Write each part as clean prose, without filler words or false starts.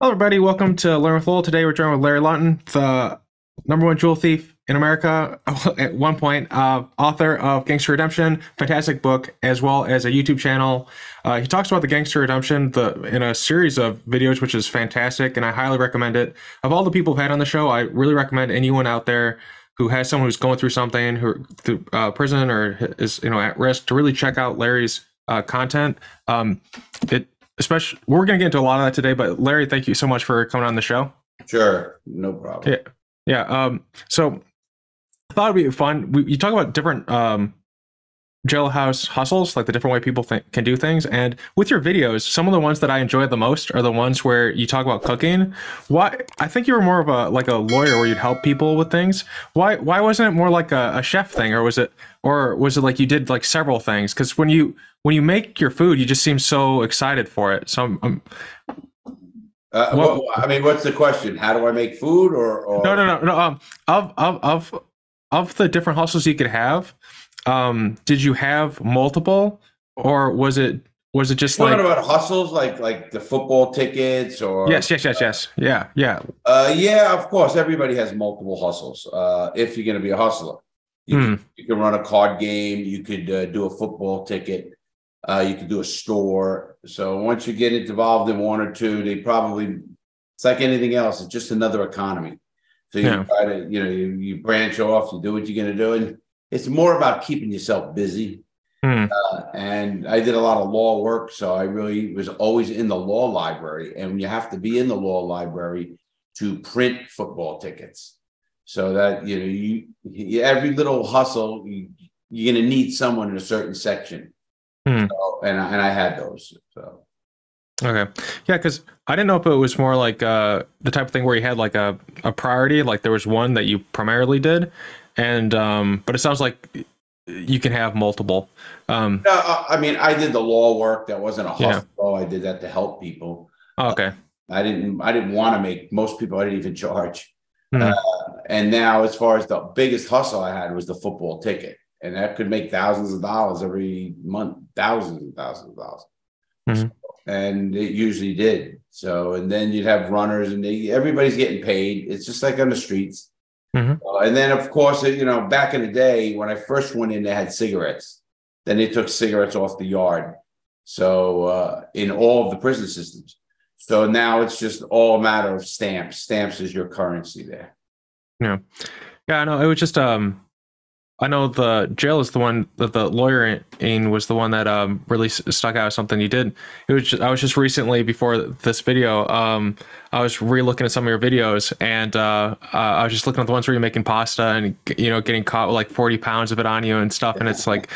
Hello, everybody. Welcome to Learn with Lowell. Today, we're joined with Larry Lawton, the number one jewel thief in America at one point, author of Gangster Redemption, fantastic book, as well as a YouTube channel. He talks about the Gangster Redemption in a series of videos, which is fantastic, and I highly recommend it. Of all the people who've had on the show, I really recommend anyone out there who has someone who's going through something, who through prison or is at risk, to really check out Larry's content. It Especially, we're going to get into a lot of that today, but Larry, thank you so much for coming on the show. Sure, no problem. Yeah. So I thought it'd be fun. You talk about different jailhouse hustles, like the different way people can do things. And with your videos, some of the ones that I enjoy the most are the ones where you talk about cooking. Why? I think you were more of a lawyer where you'd help people with things. Why wasn't it more like a chef thing, or was it like you did like several things? Because when you make your food, you just seem so excited for it. So I mean, what's the question? How do I make food, or no. Of the different hustles you could have, did you have multiple, or was it just talking like about hustles like the football tickets or? yes, yeah. Yeah, of course. Everybody has multiple hustles. If you're going to be a hustler, you can run a card game. You could do a football ticket. You could do a store. So once you get involved in one or two, it's like anything else. It's just another economy. So you try to, you branch off, you do what you're going to do. And it's more about keeping yourself busy. And I did a lot of law work. So I really was always in the law library. And you have to be in the law library to print football tickets. So that, every little hustle, you're going to need someone in a certain section. So, and I had those. So okay, yeah, because I didn't know if it was more like the type of thing where you had like a priority, like there was one that you primarily did, and but it sounds like you can have multiple. no, I mean, I did the law work. That wasn't a hustle. Yeah. I did that to help people. Oh, okay. I didn't want to make most people. I didn't even charge. And now, as far as the biggest hustle I had was the football ticket. And that could make thousands of dollars every month, thousands and thousands of dollars. So, and it usually did. So, and then you'd have runners and everybody's getting paid. It's just like on the streets. And then, of course, back in the day, when I first went in, they had cigarettes. Then they took cigarettes off the yard. So in all of the prison systems. So now it's just all a matter of stamps. Stamps is your currency there. Yeah. I know. It was just I know the jail is the one that the lawyer in was the one that really stuck out as something you did. I was just recently, before this video, I was re-looking at some of your videos, and I was just looking at the ones where you're making pasta and getting caught with like 40 pounds of it on you and stuff. And it's like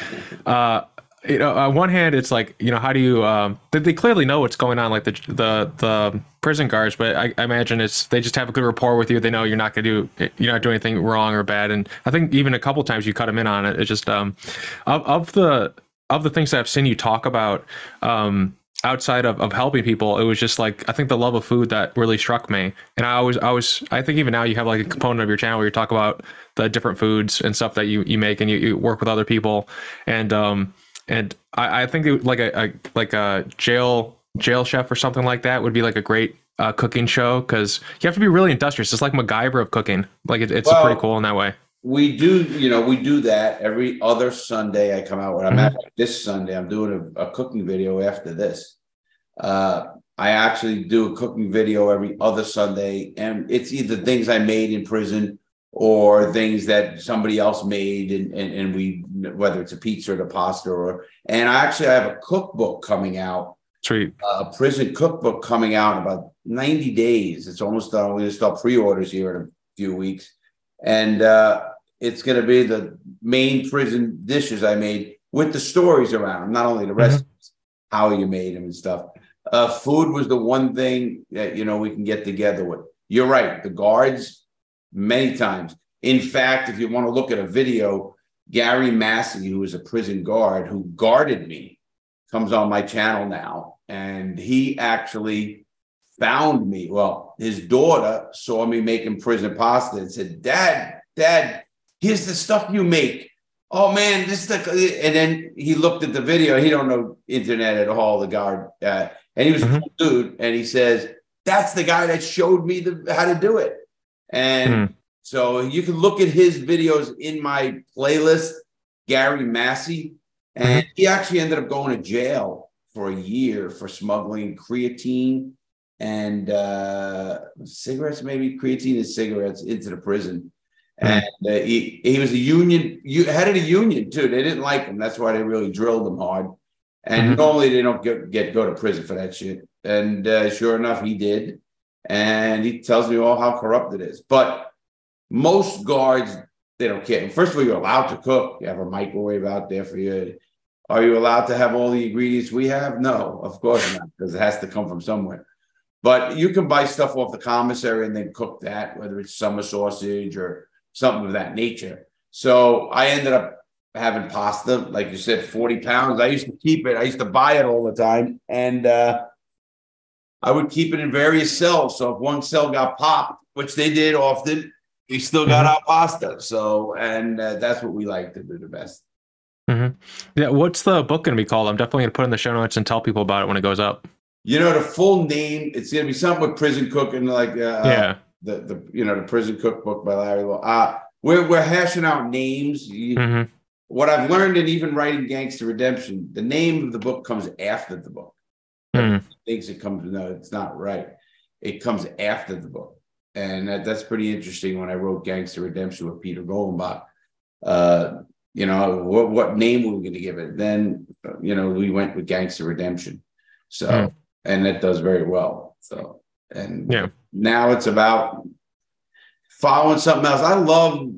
on one hand, it's like, how do you they clearly know what's going on, like the prison guards, but I imagine they just have a good rapport with you. They know you're not doing anything wrong or bad. And I think even a couple times you cut them in on it. It's just of the things that I've seen you talk about outside of helping people, it was just like, I think the love of food that really struck me. And I think even now you have like a component of your channel where you talk about the different foods and stuff that you make, and you work with other people. And I think like a jail chef or something like that would be like a great cooking show, because you have to be really industrious. It's like MacGyver of cooking. Like it's pretty cool in that way. We do that every other Sunday. I come out with, this Sunday, I'm doing a cooking video after this. I actually do a cooking video every other Sunday, and it's either things I made in prison or things that somebody else made, and we, whether it's a pizza or the pasta, and I actually have a cookbook coming out. Sweet. A prison cookbook coming out in about 90 days. It's almost done. We're going to start pre-orders here in a few weeks. And it's going to be the main prison dishes I made with the stories around them, not only the recipes, how you made them and stuff. Food was the one thing that, we can get together with. You're right. The guards, many times. In fact, if you want to look at a video, Gary Massey, who was a prison guard who guarded me, comes on my channel now. And he actually found me. Well, his daughter saw me making prison pasta and said, Dad, here's the stuff you make. Oh man, this stuff. And then he looked at the video. He don't know internet at all, the guard. And he was a cool dude. And he says, that's the guy that showed me how to do it. And so you can look at his videos in my playlist, Gary Massey, and he actually ended up going to jail for a year for smuggling creatine and cigarettes, maybe creatine and cigarettes into the prison. And he was head of the union too. They didn't like him. That's why they really drilled him hard. And normally they don't go to prison for that shit. And sure enough, he did. And he tells me all how corrupt it is. But most guards, they don't care. First of all, you're allowed to cook. You have a microwave out there for you. Are you allowed to have all the ingredients we have? No, of course not, because it has to come from somewhere. But you can buy stuff off the commissary and then cook that, whether it's summer sausage or something of that nature. So I ended up having pasta, like you said, 40 pounds. I used to keep it. I used to buy it all the time. And I would keep it in various cells. So if one cell got popped, which they did often, we still got our pasta. So, and that's what we like to do the best. Yeah. What's the book going to be called? I'm definitely going to put in the show notes and tell people about it when it goes up. You know, the full name, it's going to be something with prison cooking, like the prison cookbook by Larry Lawton. We're hashing out names. What I've learned in even writing Gangster Redemption, the name of the book comes after the book. Thinks it comes, no, it's not right. It comes after the book. And that's pretty interesting. When I wrote Gangster Redemption with Peter Goldenbach, what name were we going to give it? Then, we went with Gangster Redemption. So, and that does very well. So, and now it's about following something else. I love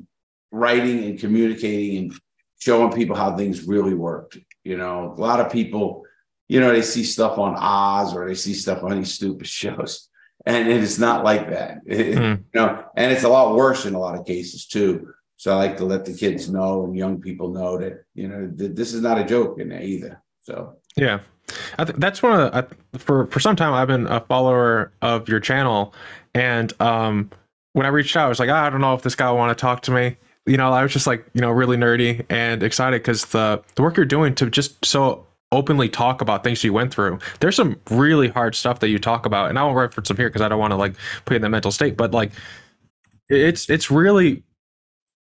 writing and communicating and showing people how things really worked. A lot of people, they see stuff on Oz or they see stuff on these stupid shows, and it's not like that. And it's a lot worse in a lot of cases too. So I like to let the kids know and young people know that, this is not a joke in there either. So, yeah. I think that's one of the, for some time I've been a follower of your channel, and when I reached out, I was like, I don't know if this guy will want to talk to me. I was just like, really nerdy and excited because the work you're doing to just so openly talk about things you went through. There's some really hard stuff that you talk about, and I won't reference them here because I don't want to put you in that mental state. But it's really,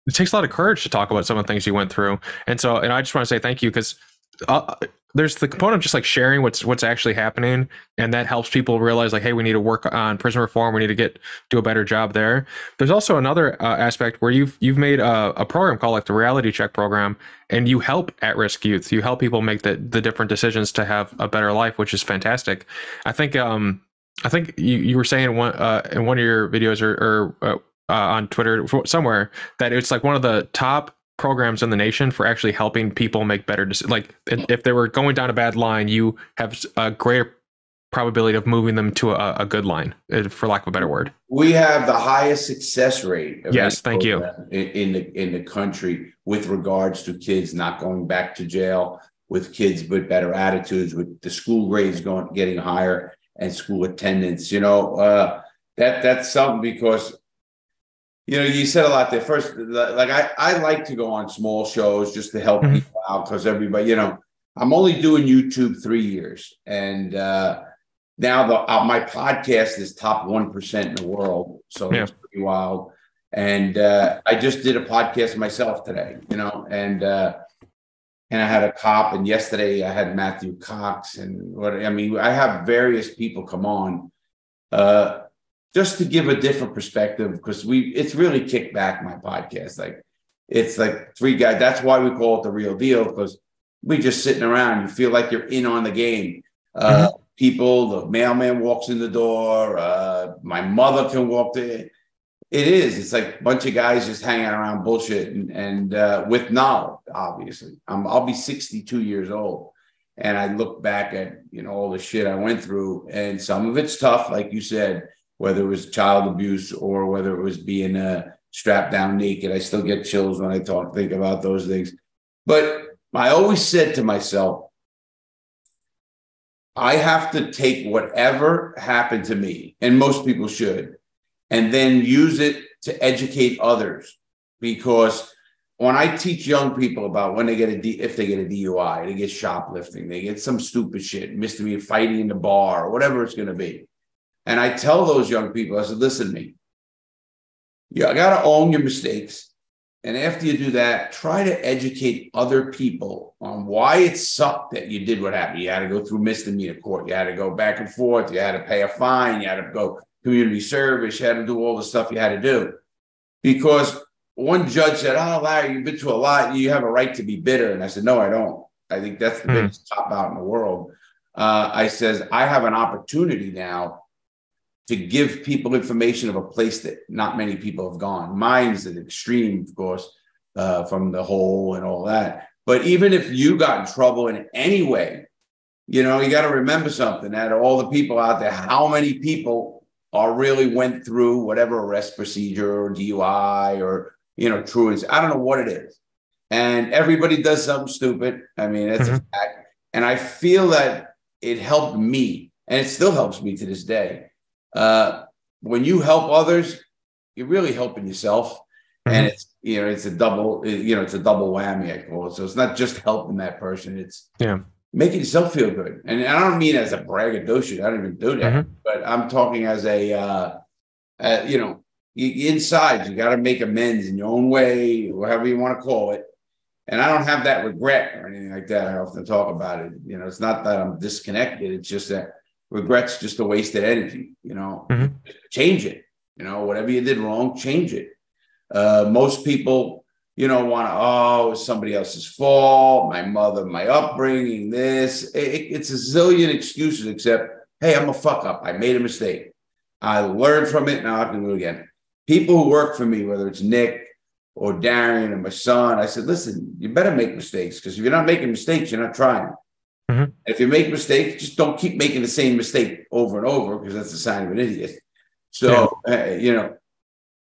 it takes a lot of courage to talk about some of the things you went through, and I just want to say thank you because. There's the component of just sharing what's actually happening, and that helps people realize hey, we need to work on prison reform. We need to do a better job there. There's also another aspect where you've made a program called the Reality Check program, and you help at-risk youth. You help people make the different decisions to have a better life, which is fantastic. I think you were saying in one of your videos or on Twitter somewhere that it's one of the top programs in the nation for actually helping people make better decisions. If they were going down a bad line, you have a greater probability of moving them to a good line, for lack of a better word. We have the highest success rate. Yes, thank you. In the country with regards to kids not going back to jail, with kids with better attitudes, with the school grades getting higher and school attendance. That's something because. You said a lot there. First, I like to go on small shows just to help people out because everybody, I'm only doing YouTube 3 years. And now my podcast is top 1% in the world. So it's pretty wild. And I just did a podcast myself today, and I had a cop. And yesterday I had Matthew Cox. And I have various people come on. Just to give a different perspective, because it's really kicked back my podcast. It's three guys. That's why we call it The Real Deal, because we just sitting around. You feel like you're in on the game. People, the mailman walks in the door. My mother can walk there. It is. It's a bunch of guys just hanging around bullshit and with knowledge, obviously. I'll be 62 years old. And I look back at, all the shit I went through. And some of it's tough, like you said, whether it was child abuse or whether it was being strapped down naked. I still get chills when I think about those things. But I always said to myself, I have to take whatever happened to me, and most people should, and then use it to educate others. Because when I teach young people about when they if they get a DUI, they get shoplifting, they get some stupid shit, misdemeanor, fighting in the bar, or whatever it's going to be. And I tell those young people, I said, listen to me, you got to own your mistakes. And after you do that, try to educate other people on why it sucked that you did what happened. You had to go through misdemeanor court. You had to go back and forth. You had to pay a fine. You had to go community service. You had to do all the stuff you had to do. Because one judge said, oh, Larry, you've been through a lot. You have a right to be bitter. And I said, no, I don't. I think that's the biggest cop out in the world. I says, I have an opportunity now to give people information of a place that not many people have gone. Mine's an extreme, of course, from the hole and all that. But even if you got in trouble in any way, you know, you got to remember something, that all the people out there, how many people are really went through whatever arrest procedure or DUI or, you know, truants. I don't know what it is. And everybody does something stupid. I mean, it's a fact. And I feel that it helped me, and it still helps me to this day. When you help others, you're really helping yourself. And it's, you know, it's a double, you know, it's a double whammy, I call it. So it's not just helping that person, it's making yourself feel good. And I don't mean as a braggadocio, I don't even do that, but I'm talking as a, you know, inside, you got to make amends in your own way, whatever you want to call it. And I don't have that regret or anything like that. I often talk about it. You know, it's not that I'm disconnected. It's just that regret's just a wasted energy, you know, change it, you know, whatever you did wrong, change it. Most people, you know, want to, oh, it's somebody else's fault, my mother, my upbringing, this, it's a zillion excuses, except, hey, I'm a fuck up. I made a mistake. I learned from it. Now I can do it again. People who work for me, whether it's Nick or Darian or my son, I said, listen, you better make mistakes, because if you're not making mistakes, you're not trying. If you make mistakes, just don't keep making the same mistake over and over, because that's a sign of an idiot. So, you know,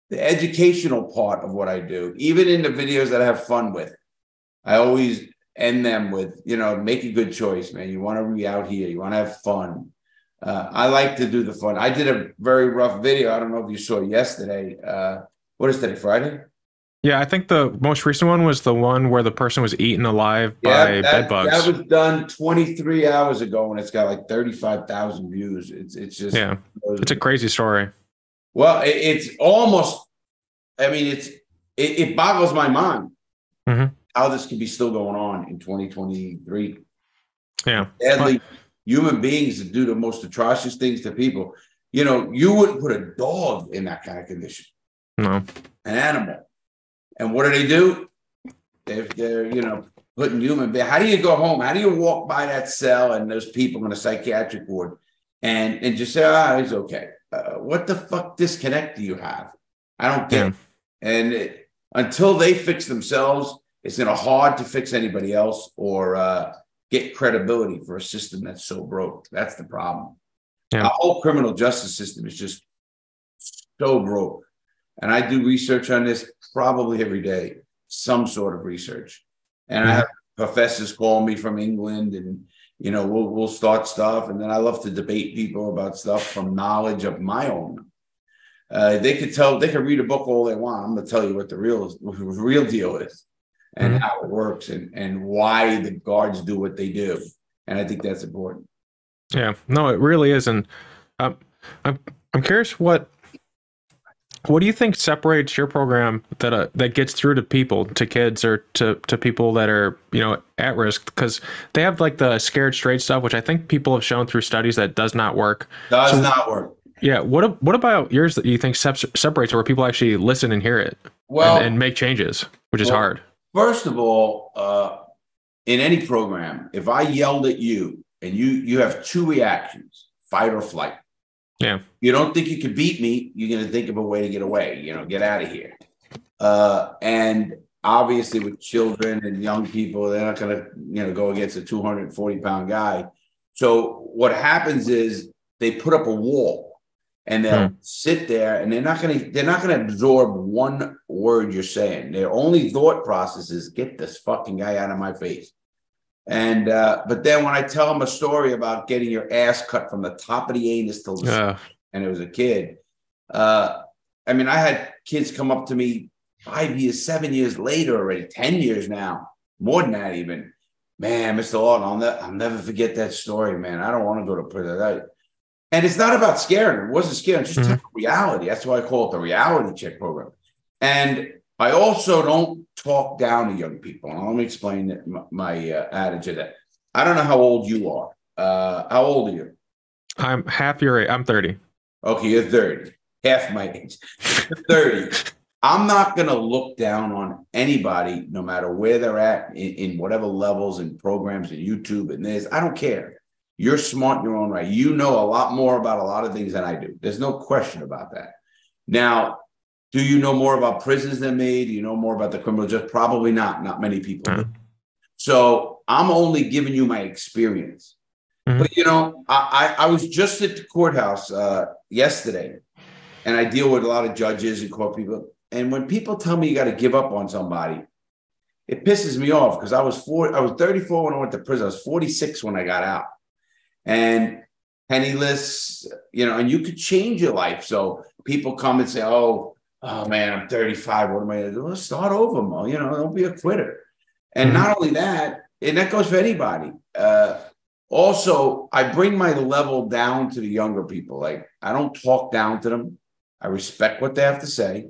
the educational part of what I do, even in the videos that I have fun with, I always end them with, you know, make a good choice, man. You want to be out here. You want to have fun. I like to do the fun. I did a very rough video. I don't know if you saw yesterday. What is today, Friday? Yeah, I think the most recent one was the one where the person was eaten alive by bed bugs. That was done 23 hours ago, and it's got like 35,000 views. It's just, it's a crazy story. Well, it's almost, I mean, it boggles my mind how this could be still going on in 2023. Yeah. Sadly, human beings that do the most atrocious things to people. You know, you wouldn't put a dog in that kind of condition. No. An animal. And what do? They're, you know, putting human beings. How do you go home? How do you walk by that cell and those people in a psychiatric ward and just say, ah, it's okay? What the fuck disconnect do you have? I don't get it. And until they fix themselves, it's going to hard to fix anybody else or get credibility for a system that's so broke. That's the problem. Our whole criminal justice system is just so broke. And I do research on this probably every day, some sort of research. And I have professors call me from England, and, you know, we'll start stuff. And then I love to debate people about stuff from knowledge of my own. They could read a book all they want. I'm going to tell you what the real deal is and how it works and why the guards do what they do. And I think that's important. Yeah, no, it really is. And I'm curious, what do you think separates your program that gets through to people, to kids, or to people that are, you know, at risk? Because they have like the scared straight stuff, which I think people have shown through studies that does not work. Does not work. Yeah. What about yours that you think separates, where people actually listen and hear it, and make changes, which is hard? First of all, in any program, if I yelled at you and you have two reactions, fight or flight. Yeah. You don't think you could beat me, you're going to think of a way to get away, you know, get out of here. And obviously with children and young people, they're not going to, you know, go against a 240-pound guy. So what happens is they put up a wall and they'll sit there, and they're not going to absorb one word you're saying. Their only thought process is, get this fucking guy out of my face. And but then when I tell them a story about getting your ass cut from the top of the anus till the and it was a kid, I mean, I had kids come up to me 5 years, 7 years later already, 10 years now, more than that even. Man, Mr. Lawton, I'll never forget that story, man. I don't want to go to prison. And it's not about scaring. It wasn't scaring. It's just Mm-hmm. reality. That's why I call it the reality check program. And I also don't talk down to young people. And let me explain my adage of that. I don't know how old you are. How old are you? I'm half your age. I'm 30. Okay, you're 30. Half my age. You're 30. I'm not going to look down on anybody, no matter where they're at, in whatever levels and programs and YouTube and this. I don't care. You're smart in your own right. You know a lot more about a lot of things than I do. There's no question about that. Now, do you know more about prisons than me? Do you know more about the criminal justice? Probably not. Not many people do. So I'm only giving you my experience. Mm-hmm. But, you know, I was just at the courthouse yesterday, and I deal with a lot of judges and court people. And when people tell me you got to give up on somebody, it pisses me off, because I was 34 when I went to prison. I was 46 when I got out. And penniless, you know, and you could change your life. So people come and say, oh man, I'm 35. What am I going to do? Well, start over, Mo. You know, don't be a quitter. And not only that, and that goes for anybody. Also, I bring my level down to the younger people. Like, I don't talk down to them. I respect what they have to say.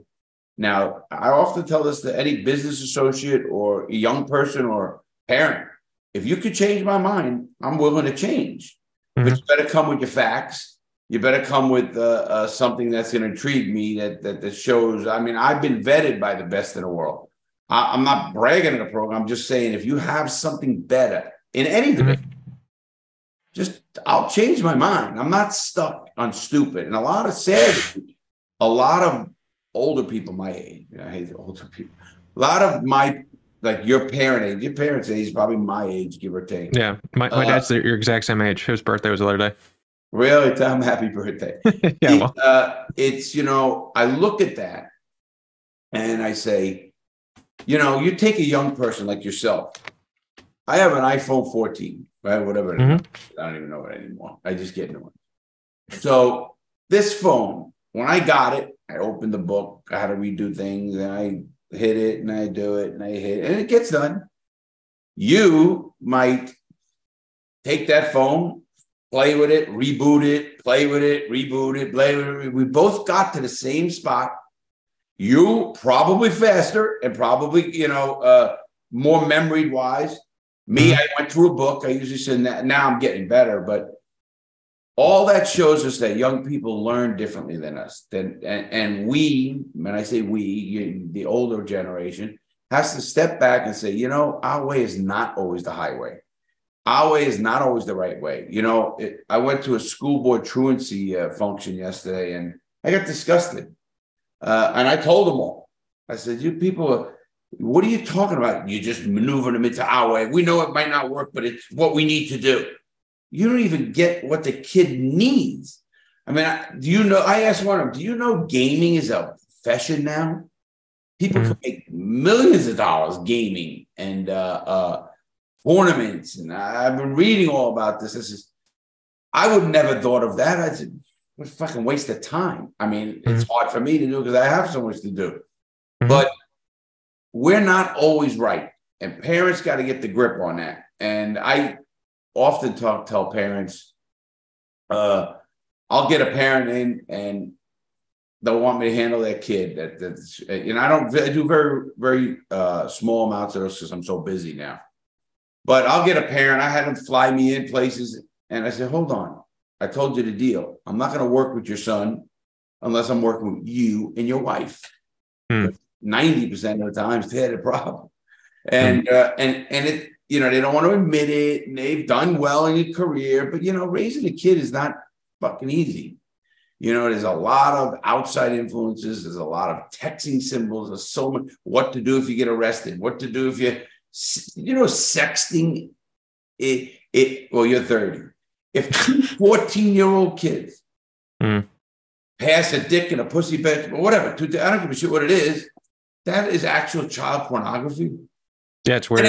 Now, I often tell this to any business associate or a young person or parent. If you could change my mind, I'm willing to change. But you better come with your facts. You better come with something that's going to intrigue me, that shows. I mean, I've been vetted by the best in the world. I'm not bragging in the program. I'm just saying, if you have something better in any division, I'll change my mind. I'm not stuck on stupid. And a lot of older people my age, I hate the older people, a lot of my, like your parents' age is probably my age, give or take. Yeah, my dad's your exact same age. His birthday was the other day. Really? Tell him happy birthday. Yeah, It's, you know, I look at that and I say, you know, you take a young person like yourself. I have an iPhone 14, right? Whatever. I don't even know it anymore. I just get new one. So this phone, when I got it, I opened the book, I had to redo things, and I hit it, and I do it, and I hit it, and it gets done. You might take that phone, play with it, reboot it, play with it, reboot it, play with it. We both got to the same spot. You probably faster and probably, you know, more memory wise. Me, I went through a book. I usually say that. Now I'm getting better, but all that shows us that young people learn differently than us. And we, when I say we, the older generation, has to step back and say, you know, our way is not always the highway. Our way is not always the right way. You know, I went to a school board truancy function yesterday, and I got disgusted. And I told them all, I said, you people, what are you talking about? You just maneuver them into our way. We know it might not work, but it's what we need to do. You don't even get what the kid needs. I mean, do you know, I asked one of them, do you know gaming is a profession now? People can make millions of dollars gaming and tournaments. And I've been reading all about this. I would never thought of that. I said, what a fucking waste of time. I mean, it's hard for me to do because I have so much to do. But we're not always right. And parents got to get the grip on that. And I often tell parents, I'll get a parent in and they'll want me to handle their kid. That's, you know, I do very, very small amounts of those because I'm so busy now. But I'll get a parent. I had them fly me in places. And I said, hold on. I told you the deal. I'm not going to work with your son unless I'm working with you and your wife. 90% of the time, they're the problem. And it, you know, they don't want to admit it, and they've done well in your career, but, you know, raising a kid is not fucking easy. You know, there's a lot of outside influences. There's a lot of texting symbols. There's so much, what to do if you get arrested, what to do if you know, sexting well, you're 30. If two 14-year-old kids pass a dick in a pussy bed, or whatever, I don't give a shit what it is, that is actual child pornography. Yeah, it's weird.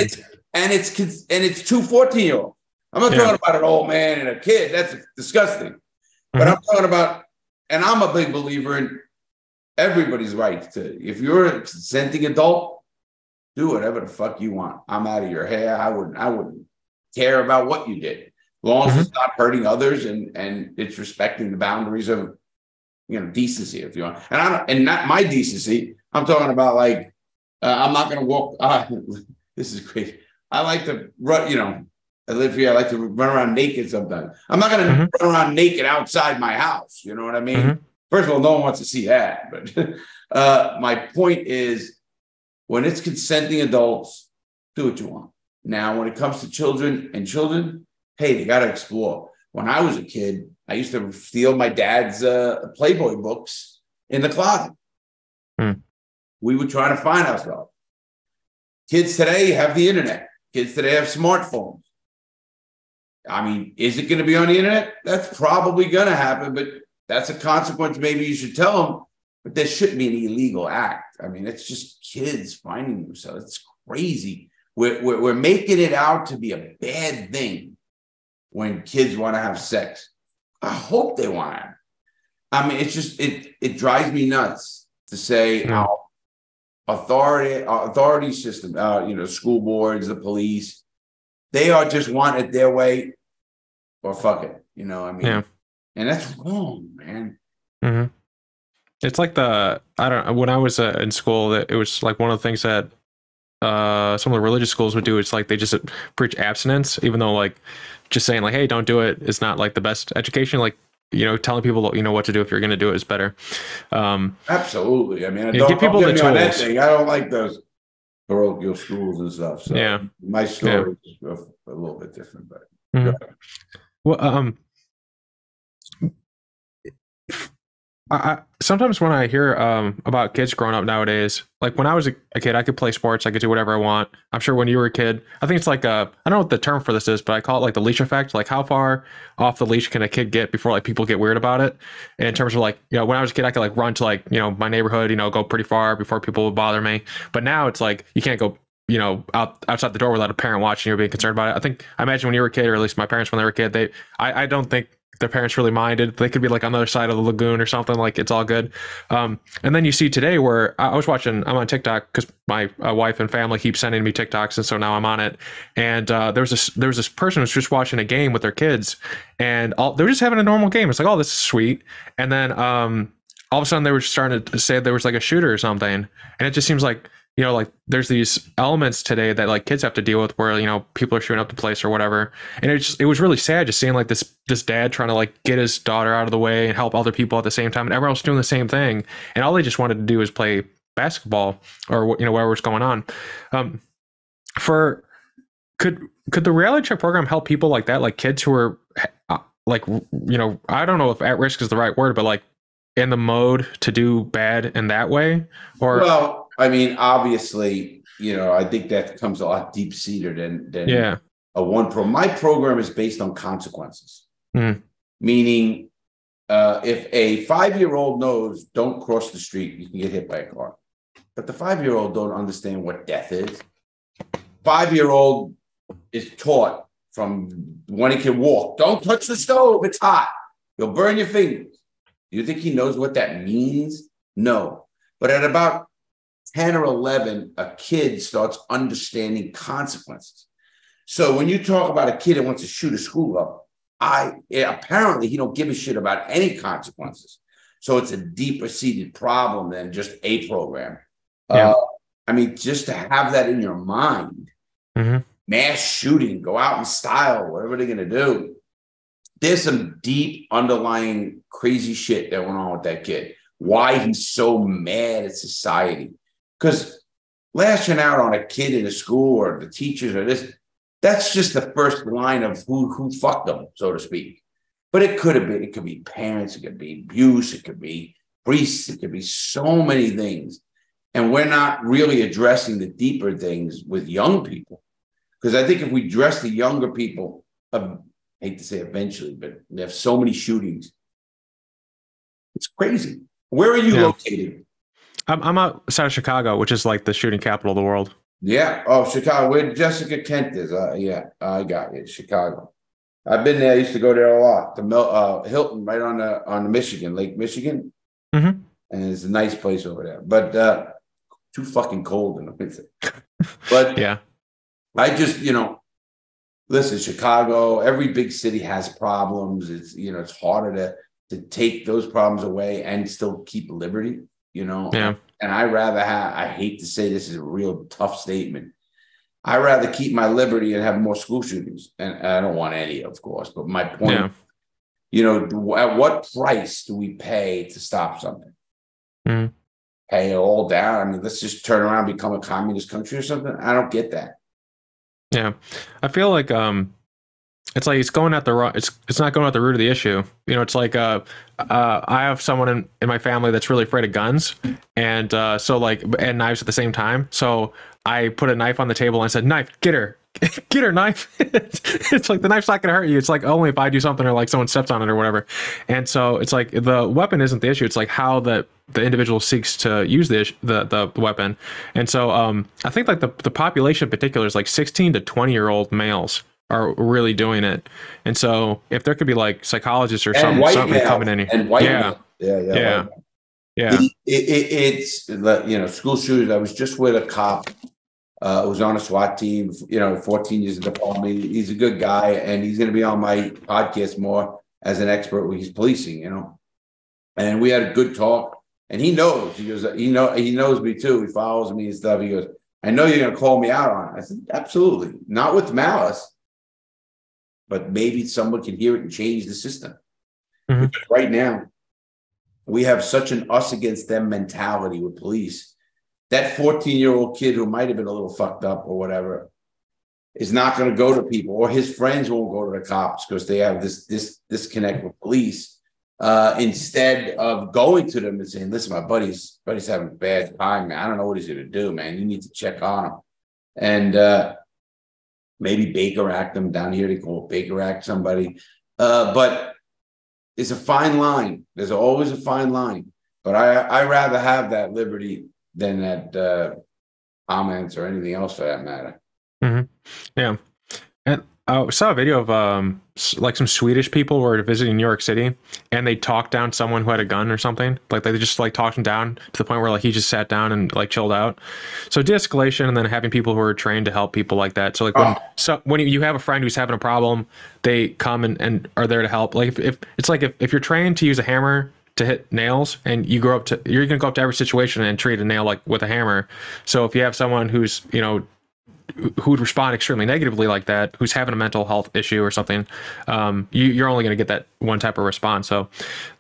And it's two 14-year-olds. I'm not talking about an old man and a kid. That's disgusting. But I'm talking about, and I'm a big believer in everybody's right to, if you're a consenting adult, do whatever the fuck you want. I'm out of your hair. I wouldn't care about what you did. long as Mm-hmm. it's not hurting others and it's respecting the boundaries of, decency, if you want. And I don't, and not my decency. I'm talking about like, I'm not going to walk. This is crazy. I like to run, I live here. I like to run around naked sometimes. I'm not going to Mm-hmm. run around naked outside my house. You know what I mean? Mm-hmm. First of all, no one wants to see that. But my point is, when it's consenting adults, do what you want. Now, when it comes to children, hey, they got to explore. When I was a kid, I used to steal my dad's Playboy books in the closet. Mm. We would try to find ourselves. Kids today have the internet. Kids today have smartphones. I mean, is it going to be on the internet? That's probably going to happen, but that's a consequence. Maybe you should tell them, but there shouldn't be an illegal act. I mean, it's just kids finding themselves. It's crazy. We're making it out to be a bad thing when kids want to have sex. I hope they want to. I mean, it's just, it drives me nuts to say how authority system, school boards, the police, they are just want it their way or fuck it. And that's wrong, man. Mm-hmm. It's like when I was in school, that it was like one of the things that some of the religious schools would do. It's like they just preach abstinence, even though like just saying like, hey, don't do it is not like the best education. Like, telling people, what to do if you're going to do it is better. Absolutely. I mean, give people the tools. On that thing. I don't like those parochial schools and stuff. So my story is a little bit different, but well, I sometimes when I hear about kids growing up nowadays, like when I was a kid, I could play sports, I could do whatever I want. I'm sure when you were a kid, I think it's like I don't know what the term for this is, but I call it like the leash effect. Like how far off the leash can a kid get before like people get weird about it? And in terms of like, when I was a kid, I could like run to like, my neighborhood, go pretty far before people would bother me. But now it's like you can't go outside the door without a parent watching or being concerned about it. I imagine when you were a kid, or at least my parents when they were a kid, I don't think their parents really minded. They could be like on the other side of the lagoon or something, like it's all good. And then you see today where I'm on TikTok because my wife and family keep sending me TikToks, and so now I'm on it. And there was this person who's just watching a game with their kids, and they're just having a normal game. It's like, oh, this is sweet. And then all of a sudden they were starting to say there was like a shooter or something, and it just seems like like there's these elements today that like kids have to deal with where, people are shooting up the place or whatever. And it was really sad just seeing like this dad trying to like get his daughter out of the way and help other people at the same time. And everyone else doing the same thing. And all they just wanted to do is play basketball or, whatever was going on. Could the reality check program help people like that? Like kids who are like, I don't know if at risk is the right word, but like in the mode to do bad in that way? Or well, I mean, obviously, I think that comes a lot deep seated than a one pro. My program is based on consequences, meaning if a 5-year-old knows don't cross the street, you can get hit by a car. But the 5-year-old don't understand what death is. 5-year-old is taught from when he can walk, don't touch the stove, it's hot. You'll burn your fingers. Do you think he knows what that means? No. But at about 10 or 11, a kid starts understanding consequences. So when you talk about a kid that wants to shoot a school up, apparently he don't give a shit about any consequences. So it's a deeper seated problem than just a program. I mean, just to have that in your mind, mass shooting, go out in style, whatever they're going to do. There's some deep underlying crazy shit that went on with that kid. Why he's so mad at society. Because lashing out on a kid in a school or the teachers or this, that's just the first line of who fucked them, so to speak. But it could be parents, it could be abuse, it could be priests, it could be so many things. And we're not really addressing the deeper things with young people. Because I think if we address the younger people, I hate to say eventually, but they have so many shootings. It's crazy. Where are you located? I'm outside of Chicago, which is like the shooting capital of the world. Yeah. Oh, Chicago, where Jessica Kent is. I got it. Chicago. I've been there. I used to go there a lot. The Hilton, right on the Michigan, Lake Michigan. And it's a nice place over there. But too fucking cold in the winter. But yeah. I just, listen, Chicago, every big city has problems. It's, it's harder to take those problems away and still keep liberty, Yeah. and I hate to say this is a real tough statement. I'd rather keep my liberty and have more school shootings. And I don't want any, of course, but my point, at what price do we pay to stop something? Mm. Pay it all down? I mean, let's just turn around and become a communist country or something? I don't get that. Yeah. I feel like it's like it's going at the it's not going at the root of the issue. It's like I have someone in my family that's really afraid of guns, and so like, and knives at the same time. So I put a knife on the table and I said, "Knife, get her." Get her, knife. It's like the knife's not gonna hurt you. It's like only if I do something or like someone steps on it or whatever. And so it's like the weapon isn't the issue. It's like how the individual seeks to use the weapon. And so I think like the population in particular is like 16 to 20-year-old males are really doing it. And so if there could be like psychologists or something coming in here, and white male. Yeah. It's school shooters. I was just with a cop. Was on a SWAT team, 14 years in the department. He's a good guy, and he's going to be on my podcast more as an expert with his policing, And we had a good talk, and he knows. He goes, he knows me too. He follows me and stuff. He goes, I know you're going to call me out on it. I said, absolutely, not with malice, but maybe someone can hear it and change the system. Mm-hmm. Because right now, we have such an us against them mentality with police. That 14-year-old kid who might have been a little fucked up or whatever is not going to go to people, or his friends won't go to the cops because they have this disconnect with police. Instead of going to them and saying, "Listen, my buddy's having a bad time, man. I don't know what he's going to do, man. You need to check on him." And maybe Baker Act them down here. They call it Baker Act somebody. But it's a fine line. There's always a fine line. But I rather have that liberty than that comments or anything else for that matter. Mm-hmm. Yeah. And I saw a video of like some Swedish people were visiting New York City, and they talked down someone who had a gun or something. Like they just like talked him down to the point where like he just sat down and like chilled out. So de-escalation, and then having people who are trained to help people like that. So like when you have a friend who's having a problem, they come and are there to help. Like if it's like if you're trained to use a hammer to hit nails, and you're gonna go up to every situation and treat a nail like with a hammer. So if you have someone who's who would respond extremely negatively like that, who's having a mental health issue or something, you're only going to get that one type of response. So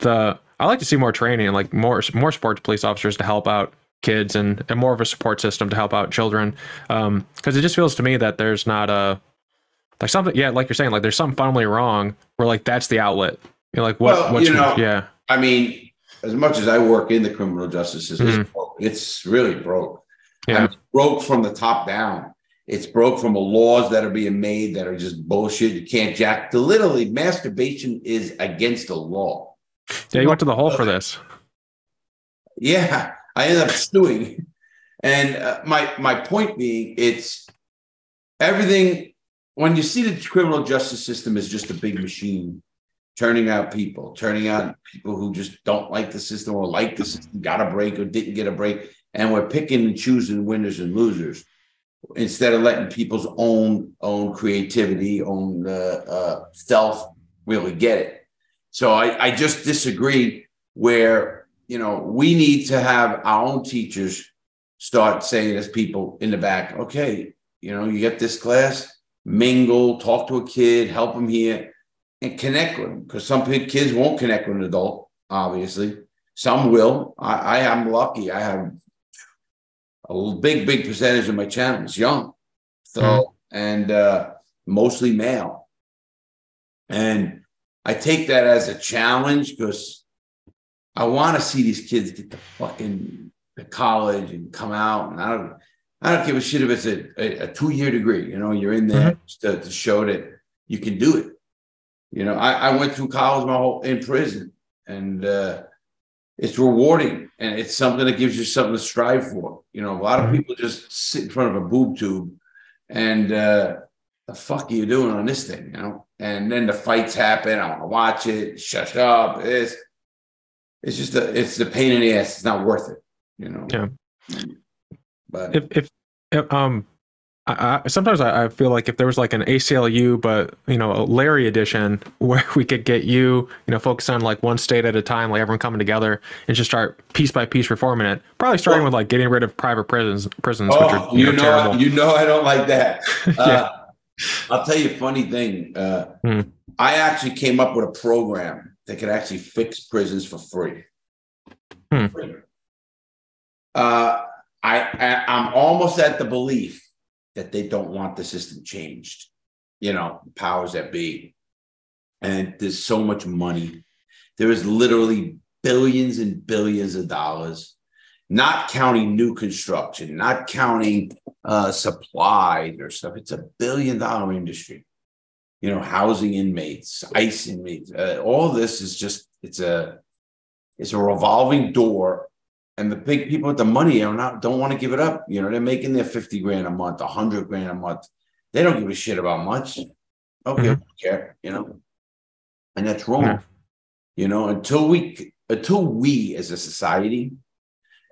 I like to see more training and like more support to police officers to help out kids, and more of a support system to help out children. Because it just feels to me that there's not like something, like you're saying, like there's something fundamentally wrong where like that's the outlet. Like I mean, as much as I work in the criminal justice system, it's really broke. Yeah. I mean, it's broke from the top down. It's broke from the laws that are being made that are just bullshit. You can't jack. Literally, masturbation is against the law. Yeah, you went to the hole for this. Yeah, I ended up suing. And my point being, it's everything. When you see the criminal justice system is just a big machine, turning out people who just don't like the system or like the system, got a break or didn't get a break. And we're picking and choosing winners and losers instead of letting people's own creativity, own self really get it. So I just disagree where, we need to have our own teachers start saying as people in the back, okay, you get this class, mingle, talk to a kid, help them here, and connect with them. Because some kids won't connect with an adult, obviously. Some will. I am lucky. I have a big percentage of my channel is young. So, and mostly male. And I take that as a challenge because I want to see these kids get to college and come out. And I don't give a shit if it's a 2-year degree. You're in there to show that you can do it. I went through college in prison, and it's rewarding, and it's something that gives you something to strive for. A lot of people just sit in front of a boob tube, and the fuck are you doing on this thing? And then the fights happen. I want to watch it. Shut up. It's just it's the pain in the ass. It's not worth it. Yeah. But if Sometimes I feel like if there was like an ACLU, but a Larry edition where we could get focus on like one state at a time, like everyone coming together and just start piece by piece reforming it. Probably starting with like getting rid of private prisons, which are terrible. I don't like that. Yeah. I'll tell you a funny thing. I actually came up with a program that could actually fix prisons for free. I'm almost at the belief that they don't want the system changed, powers that be. And there's so much money. There is literally billions and billions of dollars, not counting new construction, not counting supplies or stuff. It's $1 billion industry, housing inmates, ICE inmates. All this is just, it's a revolving door. And the big people with the money don't want to give it up. They're making their 50 grand a month, 100 grand a month. They don't give a shit about much. Okay, we don't care, and that's wrong. Until we as a society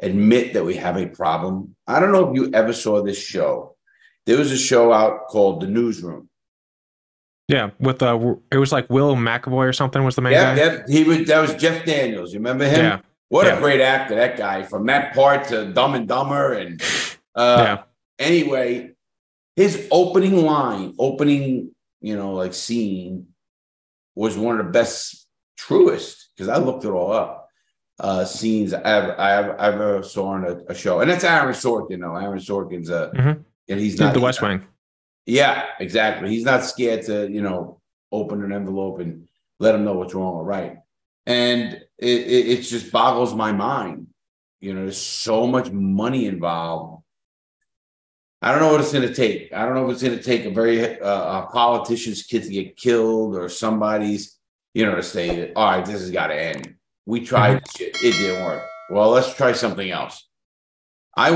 admit that we have a problem. I don't know if you ever saw this show. There was a show out called The Newsroom. Yeah, with it was like Will McAvoy or something was the main guy. Yeah, that was Jeff Daniels. You remember him? Yeah. What a great actor, that guy, from that part to Dumb and Dumber. And anyway, his opening scene was one of the best, truest, because I looked it all up, scenes I ever saw on a show. And that's Aaron Sorkin, though. Aaron Sorkin's and he's not The West Wing. Yeah, exactly. He's not scared to, open an envelope and let him know what's wrong or right. And it just boggles my mind. There's so much money involved. I don't know what it's going to take. I don't know if it's going to take a politician's kid to get killed or somebody's, to say, all right, this has got to end. We tried this shit. It didn't work. Well, let's try something else. I'm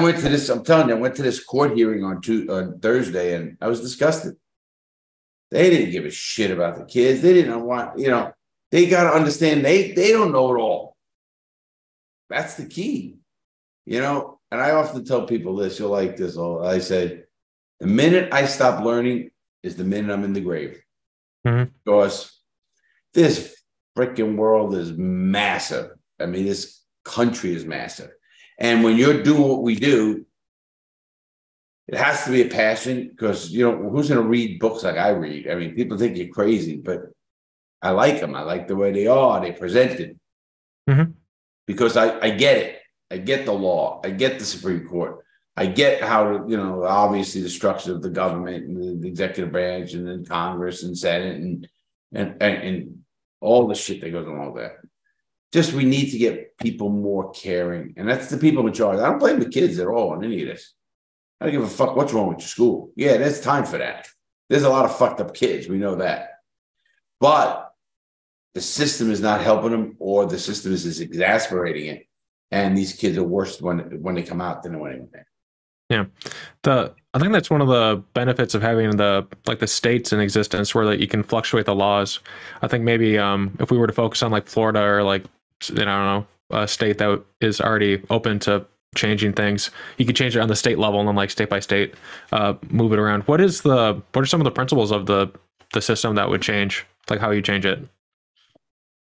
telling you, I went to this court hearing on Thursday, and I was disgusted. They didn't give a shit about the kids. They didn't want, they got to understand they don't know it all. That's the key, And I often tell people this, you'll like this. I say, the minute I stop learning is the minute I'm in the grave. Because this freaking world is massive. I mean, this country is massive. And when you're doing what we do, it has to be a passion, because, who's going to read books like I read? I mean, people think you're crazy, but I like them. I like the way they are. They presented. Because I get it. I get the law. I get the Supreme Court. I get how, obviously the structure of the government and the executive branch and then Congress and Senate and all the shit that goes along with that. Just we need to get people more caring. And that's the people in charge. I don't blame the kids at all on any of this. I don't give a fuck what's wrong with your school. Yeah, there's time for that. There's a lot of fucked up kids. We know that. But the system is not helping them, or the system is exasperating it. And these kids are worse when they come out than when they went in. Yeah. I think that's one of the benefits of having the states in existence, where you can fluctuate the laws. I think maybe if we were to focus on like Florida or I don't know, a state that is already open to changing things, you could change it on the state level and then state by state, move it around. What are some of the principles of the system that would change, like how you change it?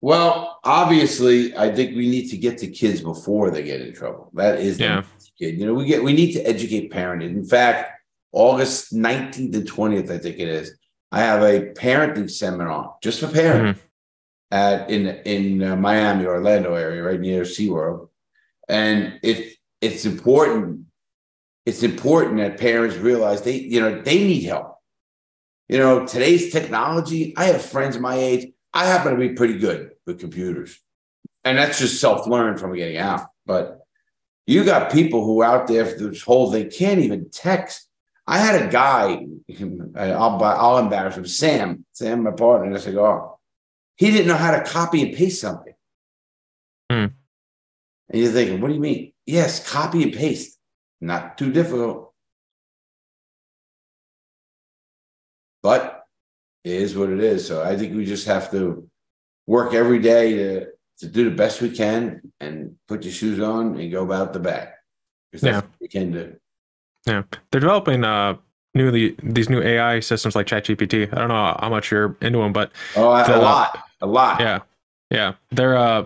Well, obviously, I think we need to get to kids before they get in trouble. That is the kid. We need to educate parenting. In fact, August 19th and 20th, I think it is, I have a parenting seminar just for parents in Miami, Orlando area, right near SeaWorld. And it's important. It's important that parents realize they need help. Today's technology, I have friends my age. I happen to be pretty good with computers, and that's just self-learned from getting out. But you got people who are out there for this whole, they can't even text. I had a guy, I'll embarrass him, Sam, my partner, and I said, he didn't know how to copy and paste something. And you're thinking, what do you mean? Yes, copy and paste, not too difficult. But it is what it is. So I think we just have to work every day to do the best we can and put your shoes on and go about the back. Because that's what we can do. Yeah. They're developing these new AI systems like ChatGPT. I don't know how much you're into them, but Oh, a lot. yeah, yeah, they're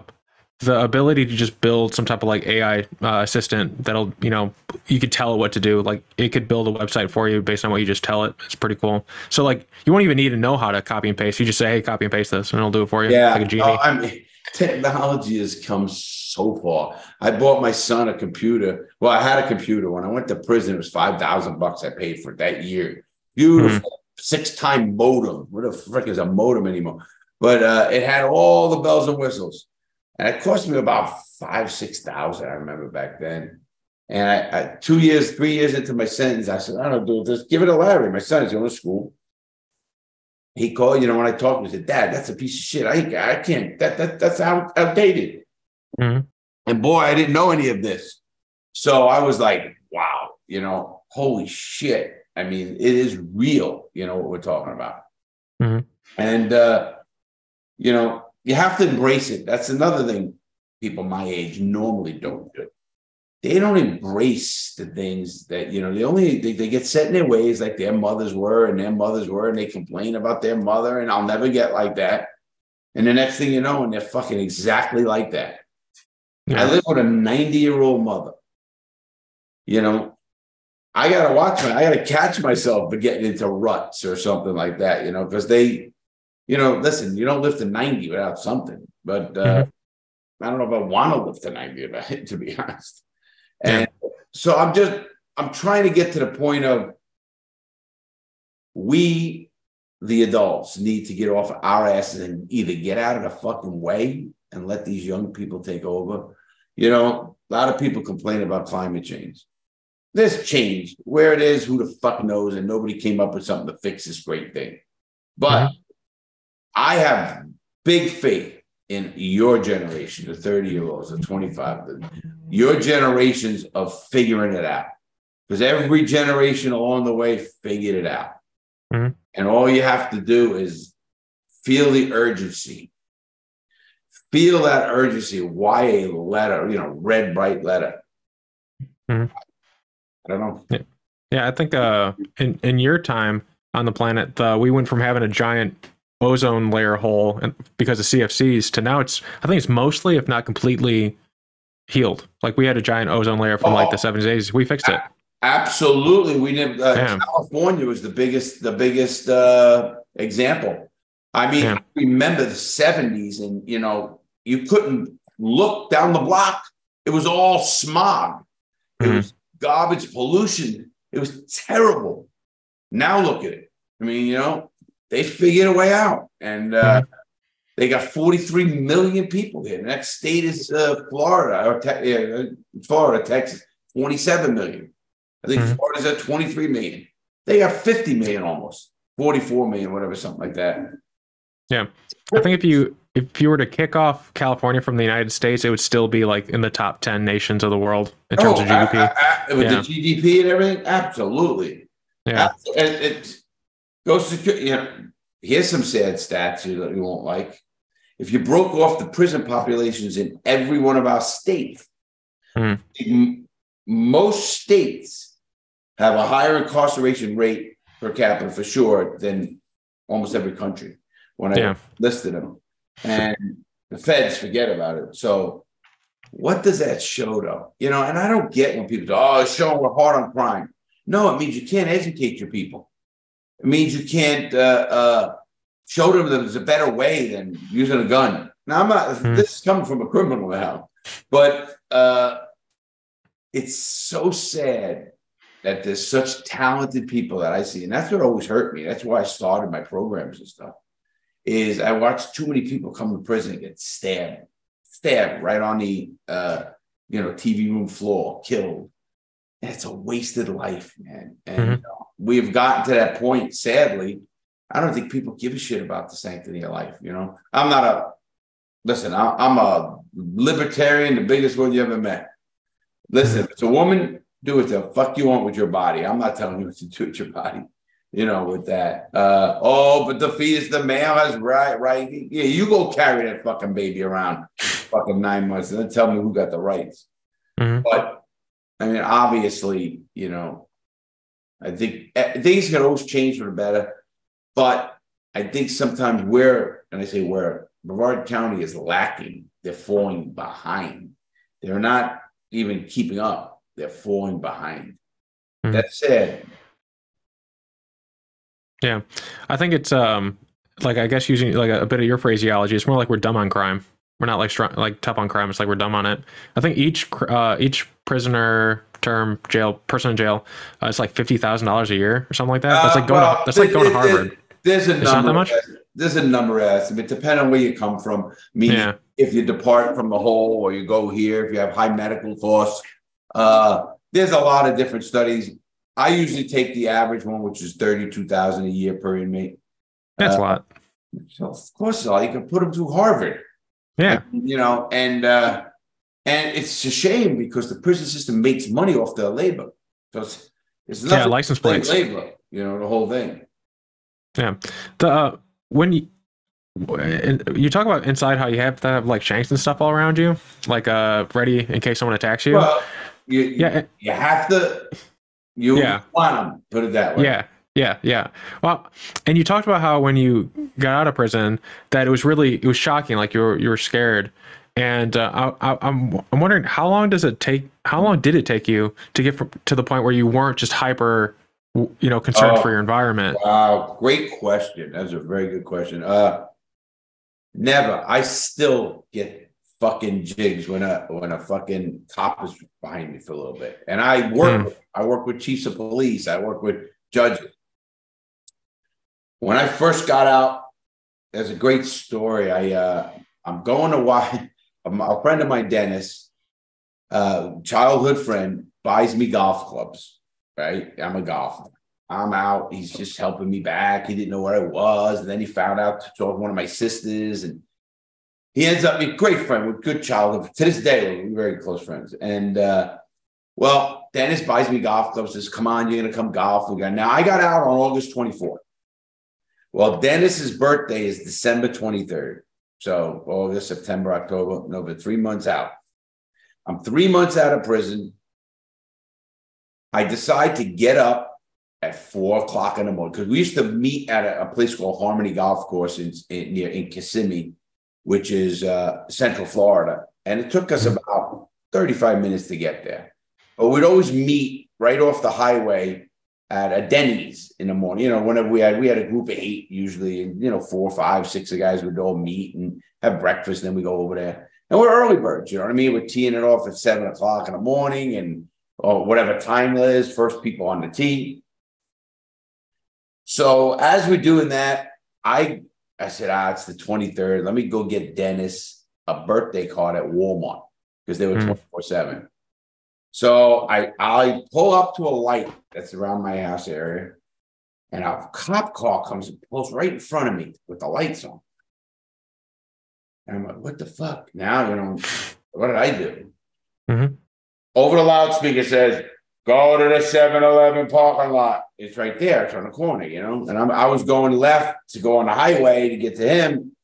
the ability to just build some type of like AI assistant that'll, you could tell it what to do. Like it could build a website for you based on what you just tell it. It's pretty cool. So like you won't even need to know how to copy and paste. You just say, hey, copy and paste this, and it'll do it for you. Yeah. Like a genie. I mean, technology has come so far. I bought my son a computer. Well, I had a computer. When I went to prison, it was $5,000 I paid for it that year. Beautiful 6-time modem. What the frick is a modem anymore? But it had all the bells and whistles. And it cost me about $5,000-6,000, I remember back then. And I 3 years into my sentence, I said, I don't do this. Give it to Larry. My son is going to school. He called, when I talked to him, he said, Dad, that's a piece of shit. I can't, that's outdated. Mm-hmm. And boy, I didn't know any of this. So I was like, wow, holy shit. I mean, it is real, what we're talking about. Mm-hmm. And, you have to embrace it. That's another thing people my age normally don't do. They don't embrace the things that, they get set in their ways like their mothers were, and they complain about their mother, and I'll never get like that. And the next thing you know, and they're fucking exactly like that. Yeah. I live with a 90-year-old mother. I got to catch myself for getting into ruts or something like that, because they, listen, you don't live to 90 without something, but I don't know if I want to live to 90, to be honest. And so I'm trying to get to the point of we, the adults, need to get off our asses and either get out of the fucking way and let these young people take over. A lot of people complain about climate change. There's change. Where it is, who the fuck knows, and nobody came up with something to fix this great thing. But I have big faith in your generation, the 30-year-olds, the 25, your generations of figuring it out. Because every generation along the way figured it out. Mm-hmm. And all you have to do is feel the urgency. Feel that urgency. Why a letter, red, bright letter. Mm-hmm. I don't know. Yeah, I think in your time on the planet, we went from having a giant ozone layer hole because of CFCs to now I think it's mostly, if not completely, healed. Like we had a giant ozone layer from like the 70s, 80s. We fixed it. Absolutely. We did. California was the biggest example. I mean, I remember the 70s, and you couldn't look down the block. It was all smog. It was garbage, pollution. It was terrible. Now look at it. I mean, they figured a way out, and they got 43 million people here. The next state is Florida, Texas, 27 million. I think Florida's at 23 million. They got 50 million almost, 44 million, whatever, something like that. Yeah, I think if you were to kick off California from the United States, it would still be like in the top 10 nations of the world in terms of GDP. With the GDP and everything, absolutely. Yeah, it goes to here's some sad stats you won't like. If you broke off the prison populations in every one of our states, most states have a higher incarceration rate per capita for sure than almost every country when I listed them. And the feds forget about it. So what does that show, though? And I don't get when people go, it's showing we're hard on crime. No, it means you can't educate your people. It means you can't show them that there's a better way than using a gun. Now, I'm not, this is coming from a criminal now, but it's so sad that there's such talented people that I see. And that's what always hurt me. That's why I started my programs and stuff, is I watched too many people come to prison and get stabbed right on the, TV room floor, killed. And it's a wasted life, man. And we've gotten to that point, sadly. I don't think people give a shit about the sanctity of life. I'm a libertarian, the biggest one you ever met. Listen, if it's a woman, do what the fuck you want with your body. I'm not telling you what to do with your body, with that. But the fetus, the male has right. Yeah, you go carry that fucking baby around fucking 9 months and then tell me who got the rights. But I mean, obviously, I think things can always change for the better, but I think sometimes Brevard County is lacking. They're falling behind. They're not even keeping up. They're falling behind. Mhm. That's sad. Yeah, I think it's like, I guess using like a bit of your phraseology, it's more like we're dumb on crime. We're not like strong, like tough on crime. It's like we're dumb on it. I think each prisoner term person in jail, it's like $50,000 a year or something like that. That's like going to Harvard. There's a It's not that number. much. There's a number estimate, depending on where you come from. Meaning, Yeah. if you depart from the whole, or you go here, if you have high medical costs, there's a lot of different studies. I usually take the average one, which is $32,000 a year per inmate. That's a lot. So of course, you can put them through Harvard. Yeah. And it's a shame because the prison system makes money off their labor. So it's nothing license plates, labor, the whole thing. Yeah. When you talk about inside, how you have to have like shanks and stuff all around you, like ready in case someone attacks you. Well, you have to. Want them, put it that way. Yeah. Well, and you talked about how when you got out of prison, that it was shocking. Like you were scared. And I'm wondering, how long did it take you to get to the point where you weren't just hyper, concerned for your environment? Wow, great question. That's a very good question. Never. I still get fucking jigs when a fucking cop is behind me for a little bit. And I work with chiefs of police. I work with judges. When I first got out, there's a great story. I'm going to watch. A friend of mine, Dennis, childhood friend, buys me golf clubs, right? I'm a golfer. I'm out. He's just helping me back. He didn't know where I was. And then he found out to talk to one of my sisters. And he ends up being a great friend with good childhood. To this day, we're very close friends. And, Dennis buys me golf clubs, says, come on, you're going to come golf. Now, I got out on August 24th. Well, Dennis's birthday is December 23rd. So August, September, October, November, 3 months out. I'm 3 months out of prison. I decide to get up at 4 o'clock in the morning because we used to meet at a place called Harmony Golf Course in Kissimmee, which is Central Florida. And it took us about 35 minutes to get there. But we'd always meet right off the highway at a Denny's in the morning. Whenever we had a group of 8 usually, and 4, 5, 6 guys would all meet and have breakfast, and then we go over there. And we're early birds, you know what I mean? We're teeing it off at 7 o'clock in the morning or whatever time it is, first people on the tee. So as we're doing that, I said, it's the 23rd. Let me go get Dennis a birthday card at Walmart because they were 24/7. So I pull up to a light that's around my house area, and a cop car comes and pulls right in front of me with the lights on. And I'm like, what the fuck? Now, what did I do? Mm-hmm. Over the loudspeaker says, go to the 7-Eleven parking lot. It's right there. It's on the corner, And I was going left to go on the highway to get to him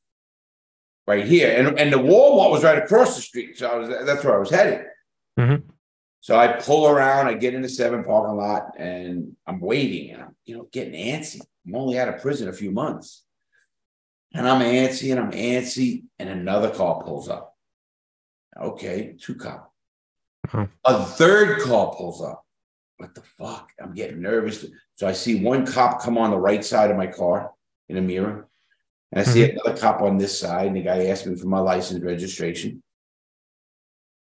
right here. And the Walmart was right across the street. So that's where I was headed. Mm-hmm. So I pull around, I get in the 7 parking lot, and I'm waiting, and I'm, getting antsy. I'm only out of prison a few months. And I'm antsy, and another car pulls up. Okay, 2 cops. Uh-huh. A third car pulls up. What the fuck? I'm getting nervous. So I see one cop come on the right side of my car in a mirror. And I see another cop on this side, and the guy asked me for my license registration.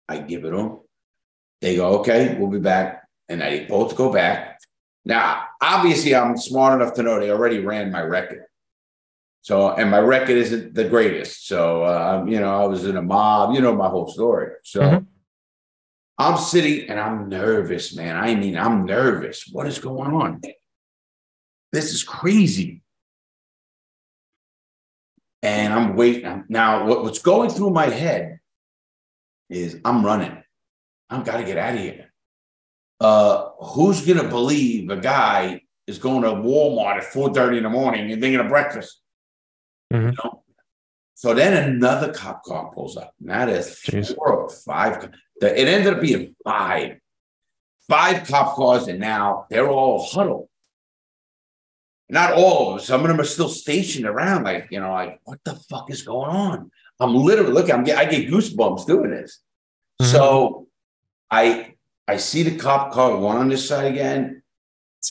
I give it to him. They go, okay, we'll be back. And they both go back. Now, obviously, I'm smart enough to know they already ran my record. And my record isn't the greatest. So, I was in a mob, my whole story. So I'm sitting and I'm nervous, man. I'm nervous. What is going on? This is crazy. And I'm waiting. Now, what's going through my head is I'm running. I've got to get out of here. Who's going to believe a guy is going to Walmart at 4:30 in the morning and thinking of breakfast? So then another cop car pulls up. Now there's 4 or 5. It ended up being 5. 5 cop cars, and now they're all huddled. Not all of them. Some of them are still stationed around, like, like, what the fuck is going on? I'm literally looking. I get goosebumps doing this. Mm-hmm. So I see the cop car, one on this side again,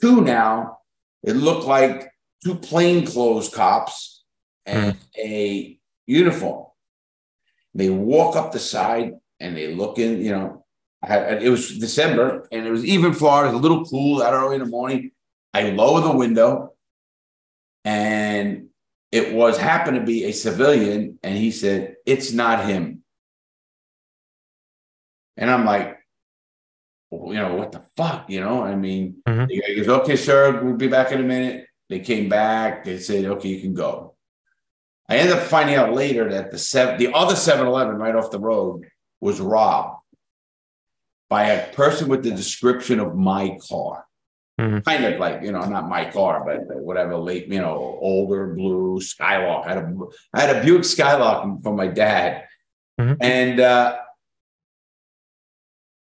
2 now. It looked like 2 plainclothes cops and a uniform. They walk up the side and they look in, it was December and it was even Florida, a little cool out early in the morning. I lower the window and it happened to be a civilian. And he said, "It's not him." And I'm like, well, what the fuck, He goes, "Okay, sir, we'll be back in a minute." They came back. They said, "Okay, you can go." I ended up finding out later that the other 7-Eleven right off the road was robbed by a person with the description of my car. Mm-hmm. Kind of like, not my car, but whatever, late, older blue Skylark. I had a Buick Skylark from my dad. Mm-hmm. And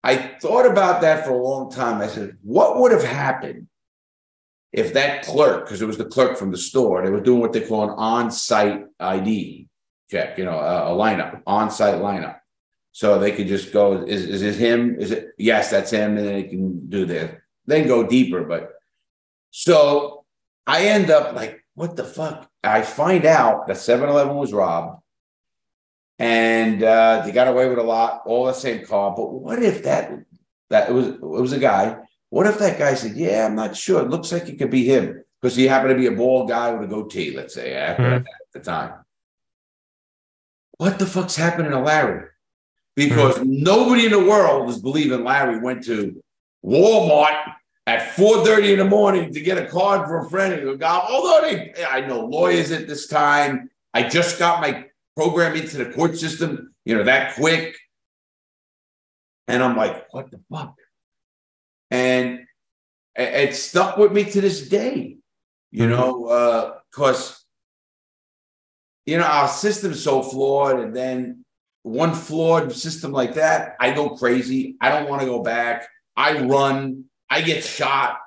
I thought about that for a long time. I said, what would have happened if that clerk, because it was the clerk from the store, they were doing what they call an on-site ID check, a lineup, on-site lineup. So they could just go, is it him? Is it? Yes, that's him. And then they can do this. Then go deeper. But so I end up like, what the fuck? I find out that 7-Eleven was robbed and they got away with a lot, all the same car. But what if it was a guy? What if that guy said, "Yeah, I'm not sure. It looks like it could be him," because he happened to be a bald guy with a goatee, let's say, at the time. What the fuck's happening to Larry? Because nobody in the world is believing Larry went to Walmart at 4:30 in the morning to get a card for a friend and go, although I know lawyers at this time. I just got my program into the court system, that quick. And I'm like, what the fuck? And it stuck with me to this day, because, our system's so flawed. And then one flawed system like that, I go crazy. I don't want to go back. I run. I get shot.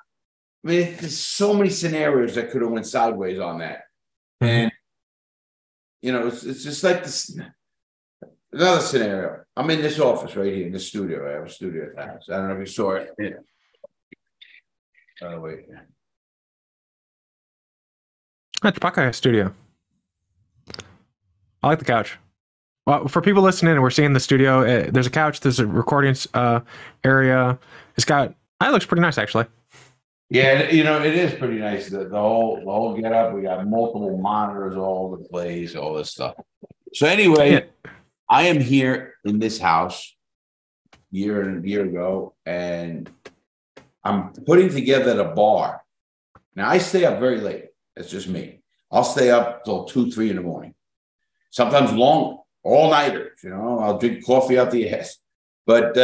I mean, there's so many scenarios that could have went sideways on that. And, it's just like this. Another scenario. I'm in this office right here in the studio. I have a studio at the house. I don't know if you saw it. Yeah. Oh, wait. At the podcast studio. I like the couch. Well, for people listening, we're seeing the studio. There's a couch. There's a recording area. It looks pretty nice, actually. Yeah, it is pretty nice. The whole get up. We got multiple monitors all over the place, all this stuff. So anyway, I am here in this house a year ago, and I'm putting together the bar. Now, I stay up very late. It's just me. I'll stay up till 2, 3 in the morning. Sometimes long, all-nighters, I'll drink coffee out the ass. But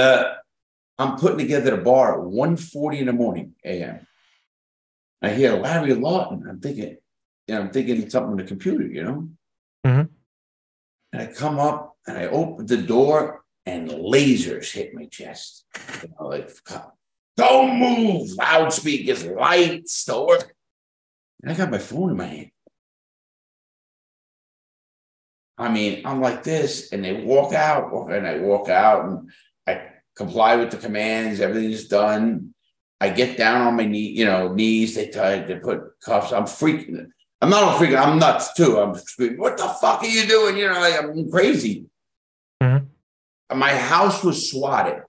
I'm putting together the bar at 1:40 in the morning, a.m. I hear Larry Lawton. I'm thinking it's something on the computer, Mm-hmm. And I come up and I open the door and lasers hit my chest. Like, don't move, loudspeakers, lights, door. And I got my phone in my hand. I mean, I'm like this, and they walk out, and I walk out, and I comply with the commands. Everything's done. I get down on my knees. They put cuffs. I'm freaking. I'm not all freaking. I'm nuts too. I'm screaming, "What the fuck are you doing?" I'm crazy. Mm-hmm. My house was swatted.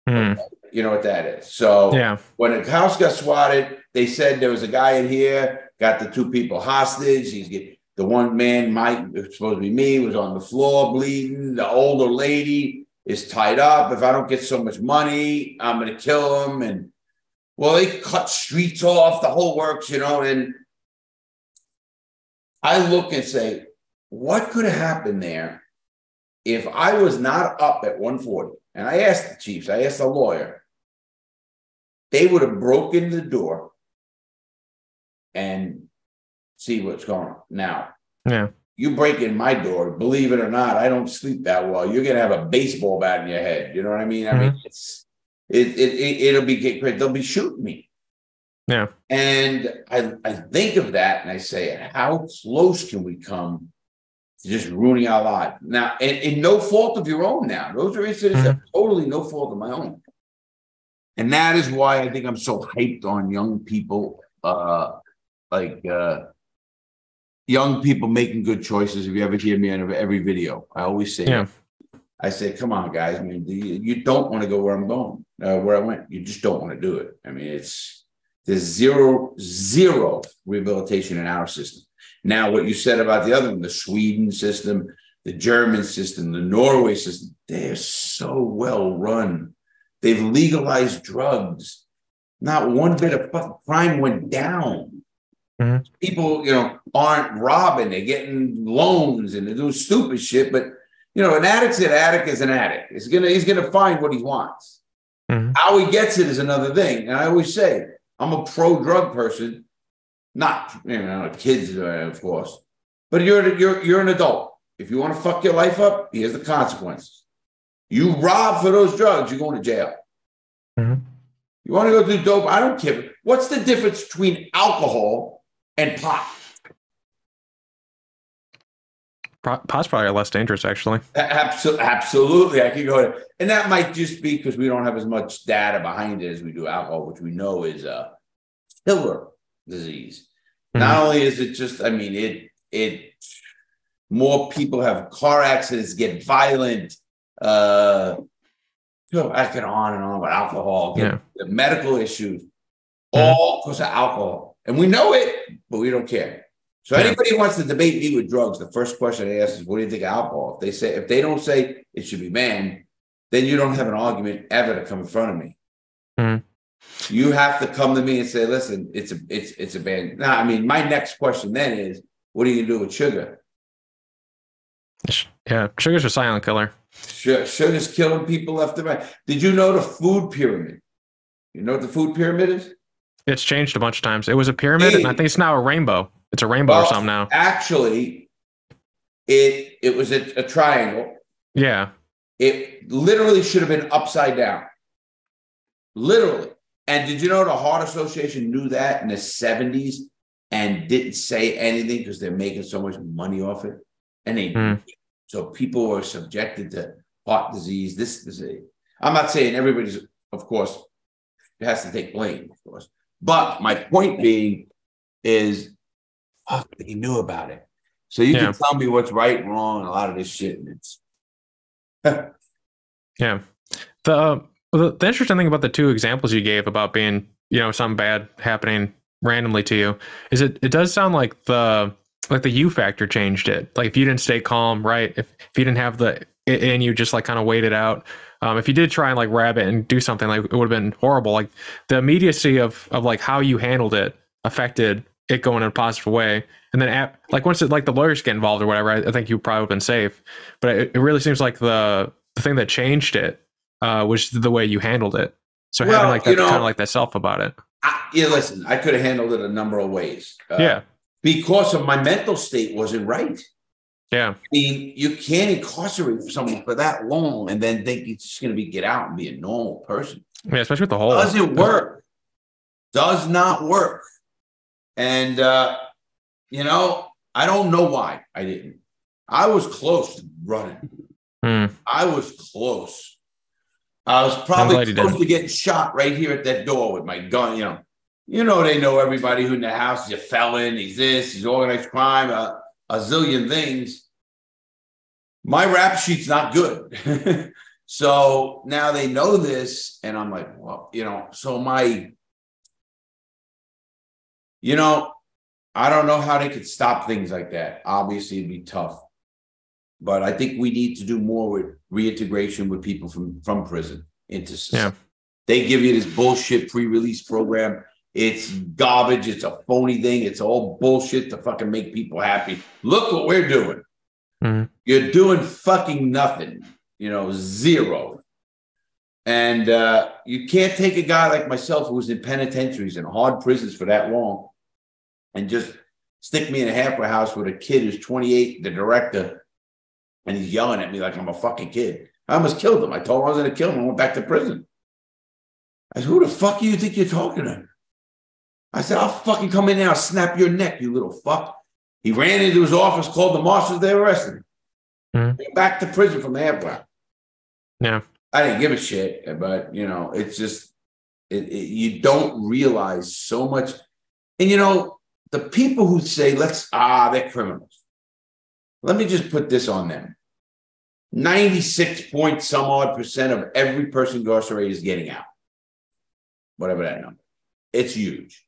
Mm-hmm. You know what that is. So when the house got swatted, they said there was a guy in here, got the 2 people hostage. The one man, it was supposed to be me, was on the floor bleeding. The older lady is tied up. If I don't get so much money, I'm going to kill him. And they cut streets off, the whole works, and I look and say, what could have happened there if I was not up at 1:40? And I asked the chiefs, I asked the lawyer, they would have broken the door and see what's going on. Now, you break in my door, believe it or not, I don't sleep that well. You're going to have a baseball bat in your head. You know what I mean? I mean, It'll be great. They'll be shooting me. Yeah. And I think of that and I say, how close can we come to just ruining our lives? Now, and no fault of your own now. Those are incidents that are totally no fault of my own. And that is why I think I'm so hyped on young people, young people making good choices. If you ever hear me on every video, I always say, I say, come on, guys. I mean, you don't want to go where I'm going, where I went. You just don't want to do it. I mean, there's zero rehabilitation in our system. Now, what you said about the other one, the Sweden system, the German system, the Norway system, they're so well run. They've legalized drugs. Not one bit of fucking crime went down. People, aren't robbing. They're getting loans and they're doing stupid shit. But, an addict's an addict is an addict. He's gonna find what he wants. How he gets it is another thing. And I always say, I'm a pro-drug person. Not, kids, of course. But you're an adult. If you want to fuck your life up, here's the consequences. You rob for those drugs, you're going to jail. You want to go do dope? I don't care. What's the difference between alcohol and pot? Pot's probably less dangerous, actually. Absolutely. I could go, and that might just be because we don't have as much data behind it as we do alcohol, which we know is a killer disease. Not only is it just, it more people have car accidents, get violent. I can on and on about alcohol, the medical issues, all because of alcohol. And we know it, but we don't care. So anybody who wants to debate me with drugs, the first question I ask is, what do you think of alcohol? If they don't say it should be banned, then you don't have an argument ever to come in front of me. You have to come to me and say, listen, it's a ban. Now, my next question then is, what are you gonna do with sugar? Yeah, sugar's a silent killer. Sugar's killing people left and right. Did you know the food pyramid? You know what the food pyramid is? It's changed a bunch of times. It was a pyramid, and I think it's now a rainbow. It's a rainbow or something now. Actually, it was a triangle. Yeah. It literally should have been upside down. Literally. And did you know the Heart Association knew that in the 70s and didn't say anything because they're making so much money off it? And they so people were subjected to heart disease, this disease. I'm not saying everybody's, of course, has to take blame, of course. But my point being is, they knew about it. So you can tell me what's right and wrong and a lot of this shit. And it's The interesting thing about the two examples you gave about being, something bad happening randomly to you is it does sound like the you factor changed it. Like if you didn't stay calm, right? If you didn't have and you just kind of waited out. If you did try and grab it and do something, it would have been horrible. Like the immediacy of how you handled it affected it going in a positive way. And then once the lawyers get involved or whatever, I think you probably would have been safe. But it really seems like the thing that changed it was the way you handled it. So having that kind of that self about it. Listen, I could have handled it a number of ways. Because of my mental state wasn't right. Yeah. You can't incarcerate someone for that long and then think it's just going to get out and be a normal person. Yeah, especially with the whole. Doesn't work. Does not work. And, I don't know why I didn't. I was close to running. I was close. I was probably close to getting shot right here at that door with my gun, they know everybody who in the house is a felon, he's this, he's organized crime, a zillion things. My rap sheet's not good. So now they know this, and I'm like, well, so I don't know how they could stop things like that. Obviously, it'd be tough. But I think we need to do more with reintegration with people from prison into society. They give you this bullshit pre-release program. It's garbage. It's a phony thing. It's all bullshit to fucking make people happy. Look what we're doing. You're doing fucking nothing, zero. And you can't take a guy like myself who was in penitentiaries and hard prisons for that long and just stick me in a halfway house with a kid who's 28, the director, and he's yelling at me like I'm a fucking kid. I almost killed him. I told him I was going to kill him. I went back to prison. I said, who the fuck do you think you're talking to? I said, I'll fucking come in there, I'll snap your neck, you little fuck. He ran into his office, called the marshals, they arrested him. Went back to prison from the airport. Yeah. I didn't give a shit, but, you know, it's just, you don't realize so much. And, you know, the people who say, they're criminals. Let me just put this on them. 96 point some odd percent of every person incarcerated is getting out. Whatever that number. It's huge.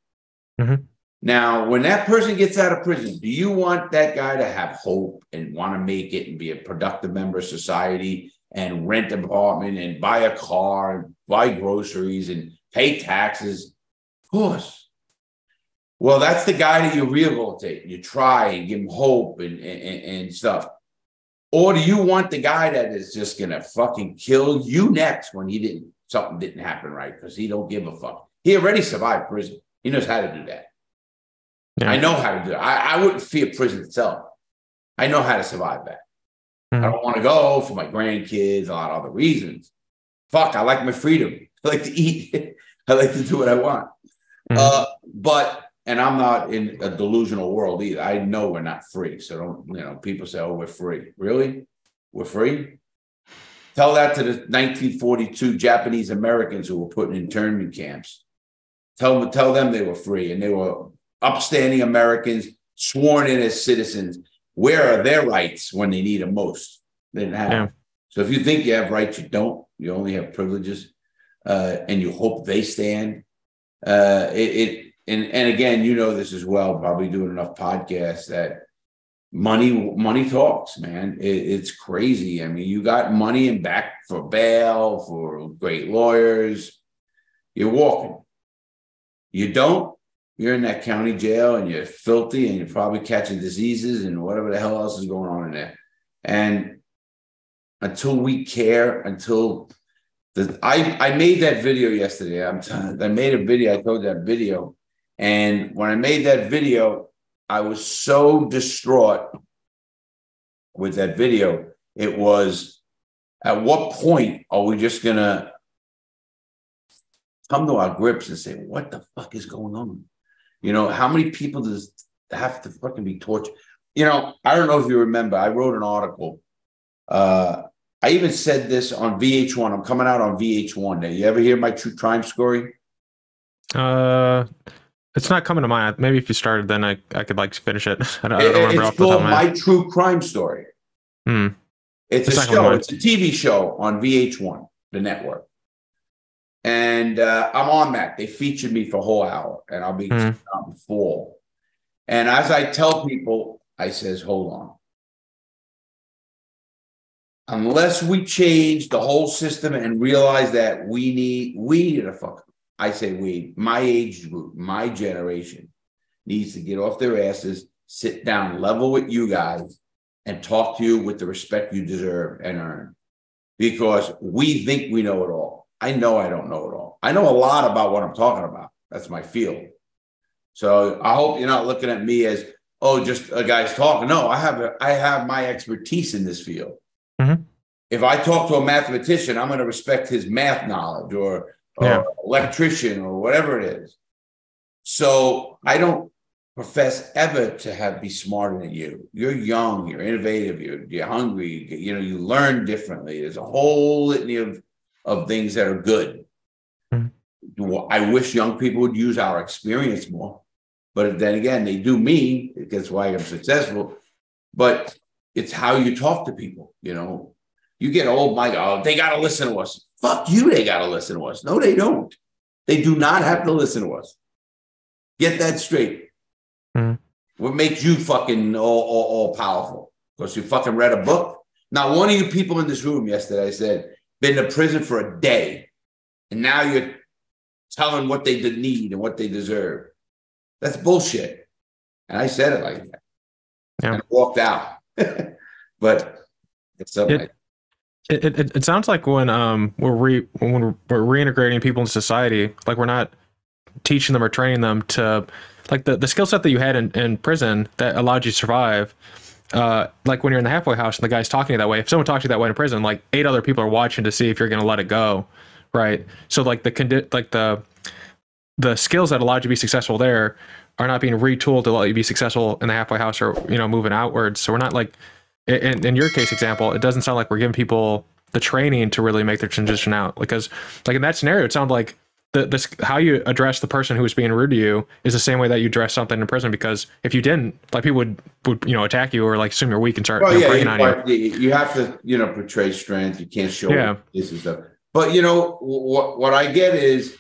Now, when that person gets out of prison, do you want that guy to have hope and want to make it and be a productive member of society and rent an apartment and buy a car and buy groceries and pay taxes? Of course. Well, that's the guy that you rehabilitate. You try and give him hope and stuff. Or do you want the guy that is just going to fucking kill you next when something didn't happen right because he don't give a fuck? He already survived prison. He knows how to do that. Yeah. I know how to do it. I wouldn't fear prison itself. I know how to survive that. I don't want to go for my grandkids, a lot of other reasons. Fuck, I like my freedom. I like to eat. I like to do what I want. And I'm not in a delusional world either. I know we're not free. So people say, oh, we're free. Really? We're free? Tell that to the 1942 Japanese Americans who were put in internment camps. Tell them they were free and they were upstanding Americans, sworn in as citizens. Where are their rights when they need them most? They didn't have them. So if you think you have rights, you don't. You only have privileges, and you hope they stand. And again, you know this as well, probably doing enough podcasts, that money talks, man. It's crazy. I mean, you got money and back for bail, for great lawyers. You're walking. You don't, you're in that county jail and you're filthy and you're probably catching diseases and whatever the hell else is going on in there. And until we care, I made that video yesterday. I made a video. I told that video. And when I made that video, I was so distraught with that video. It was, at what point are we just going to come to our grips and say, what the fuck is going on? You know, how many people does have to fucking be tortured? You know, I don't know if you remember, I wrote an article. I even said this on VH1. I'm coming out on VH1. You ever hear my true crime story? It's not coming to mind. Maybe if you started, then I could like finish it. I don't remember off the top of my head. It's called My True Crime Story. It's a show. It's a TV show on VH1, the network. And I'm on that. They featured me for a whole hour, and I'll be full. And as I tell people, I says, hold on. Unless we change the whole system and realize that we need a fuck. I say my age group, my generation needs to get off their asses, sit down, level with you guys, and talk to you with the respect you deserve and earn. Because we think we know it all. I know I don't know it all. I know a lot about what I'm talking about. That's my field. So I hope you're not looking at me as, oh, just a guy's talking. No, I have my expertise in this field. If I talk to a mathematician, I'm going to respect his math knowledge or electrician or whatever it is. So I don't profess ever to be smarter than you. You're young, you're innovative, you're hungry, you learn differently. There's a whole litany of things that are good. I wish young people would use our experience more. But then again, they do me. That's why I'm successful. But it's how you talk to people, You get old, they got to listen to us. Fuck you, they got to listen to us. No, they don't. They do not have to listen to us. Get that straight. What makes you fucking all powerful? Because you fucking read a book? Now, one of you people in this room yesterday said, been to prison for a day, and now you're telling what they need and what they deserve. That's bullshit. And I said it like that. And I walked out. But it's something. It sounds like when we're reintegrating people into society, like we're not teaching them or training them to, like the skill set that you had in prison that allowed you to survive. Like when you're in the halfway house and the guy's talking to you that way, if someone talks to you that way in prison, like 8 other people are watching to see if you're going to let it go, right? So like the skills that allowed you to be successful there are not being retooled to let you be successful in the halfway house or, you know, moving outwards. So we're not like, in your case example, it doesn't sound like we're giving people the training to really make their transition out. Because like in that scenario, it sounded like this how you address the person who was being rude to you is the same way that you address something in prison. Because if you didn't, like people would you know, attack you or like assume you're weak and start breaking on you. You have to, you know, portray strength. You can't show this and stuff. But you know what I get is,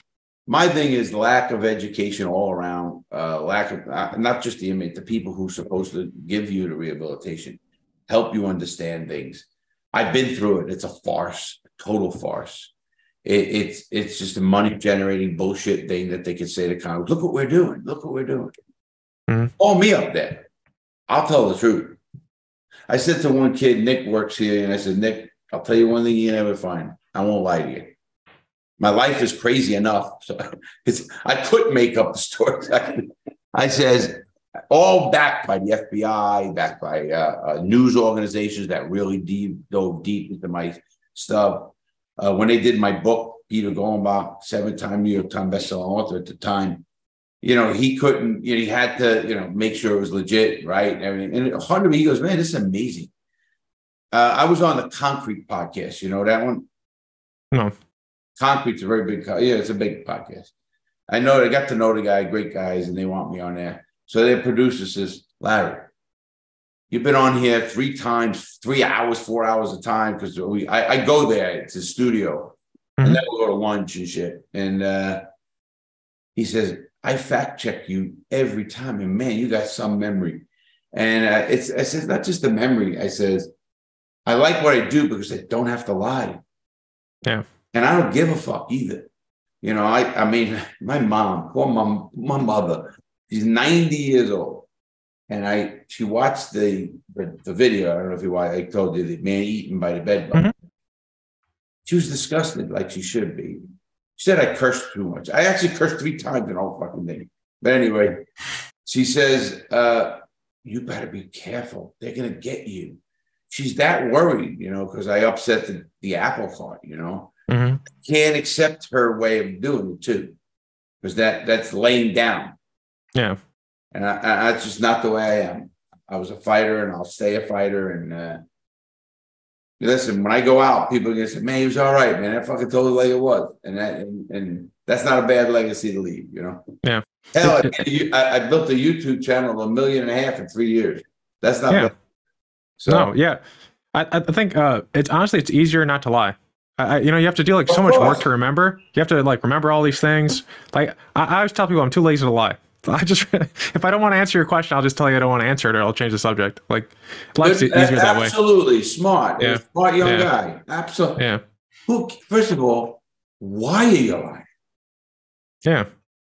my thing is lack of education all around, lack of not just the inmate, the people who are supposed to give you the rehabilitation, help you understand things. I've been through it. It's a farce, total farce. It's just a money generating bullshit thing that they could say to Congress. Look what we're doing. Look what we're doing. Call me up there. I'll tell the truth. I said to one kid, Nick works here, and I said, Nick, I'll tell you one thing you never find. I won't lie to you. My life is crazy enough. So I couldn't make up the stories. I says, all backed by the FBI, backed by news organizations that really dove deep into my stuff. When they did my book, Peter Golenbach, 7-time New York Times bestselling author at the time, you know, he couldn't, you know, he had to, you know, make sure it was legit, right? And he goes, man, this is amazing. I was on the Concrete podcast. You know that one? No. Concrete's a very big, it's a big podcast. I know, I got to know the guy, great guys, and they want me on there. So their producer says, Larry, you've been on here 3 times, 3 hours, 4 hours a time, because I go there, it's a studio, and then we'll go to lunch and shit. And he says, I fact check you every time, and man, you got some memory. And I said, not just the memory. I says, I like what I do because I don't have to lie. Yeah. And I don't give a fuck either. You know, I mean, my mom, my mother, she's 90 years old. And she watched the video. I don't know if you watched, I told you, the man eaten by the bed bug. She was disgusted like she should be. She said I cursed too much. I actually cursed 3 times in the whole fucking thing. But anyway, she says, you better be careful. They're going to get you. She's that worried, you know, because I upset the apple cart, you know. Can't accept her way of doing it too, because that's laying down. Yeah, and that's just not the way I am. I was a fighter, and I'll stay a fighter. And listen, when I go out, people are gonna say, "Man, he was all right, man. I fucking told it like it was," and that's not a bad legacy to leave, you know. Yeah. Hell, I built a YouTube channel of $1.5 million in 3 years. That's not bad. So no, yeah, I think it's easier not to lie. You know, you have to do like so much work to remember. You have to like remember all these things. Like I always tell people I'm too lazy to lie. If I don't want to answer your question, I'll just tell you I don't want to answer it, or I'll change the subject. Like life's easier that way. Absolutely smart. Yeah. Smart young guy. Absolutely. Yeah. First of all, why are you lying? Yeah.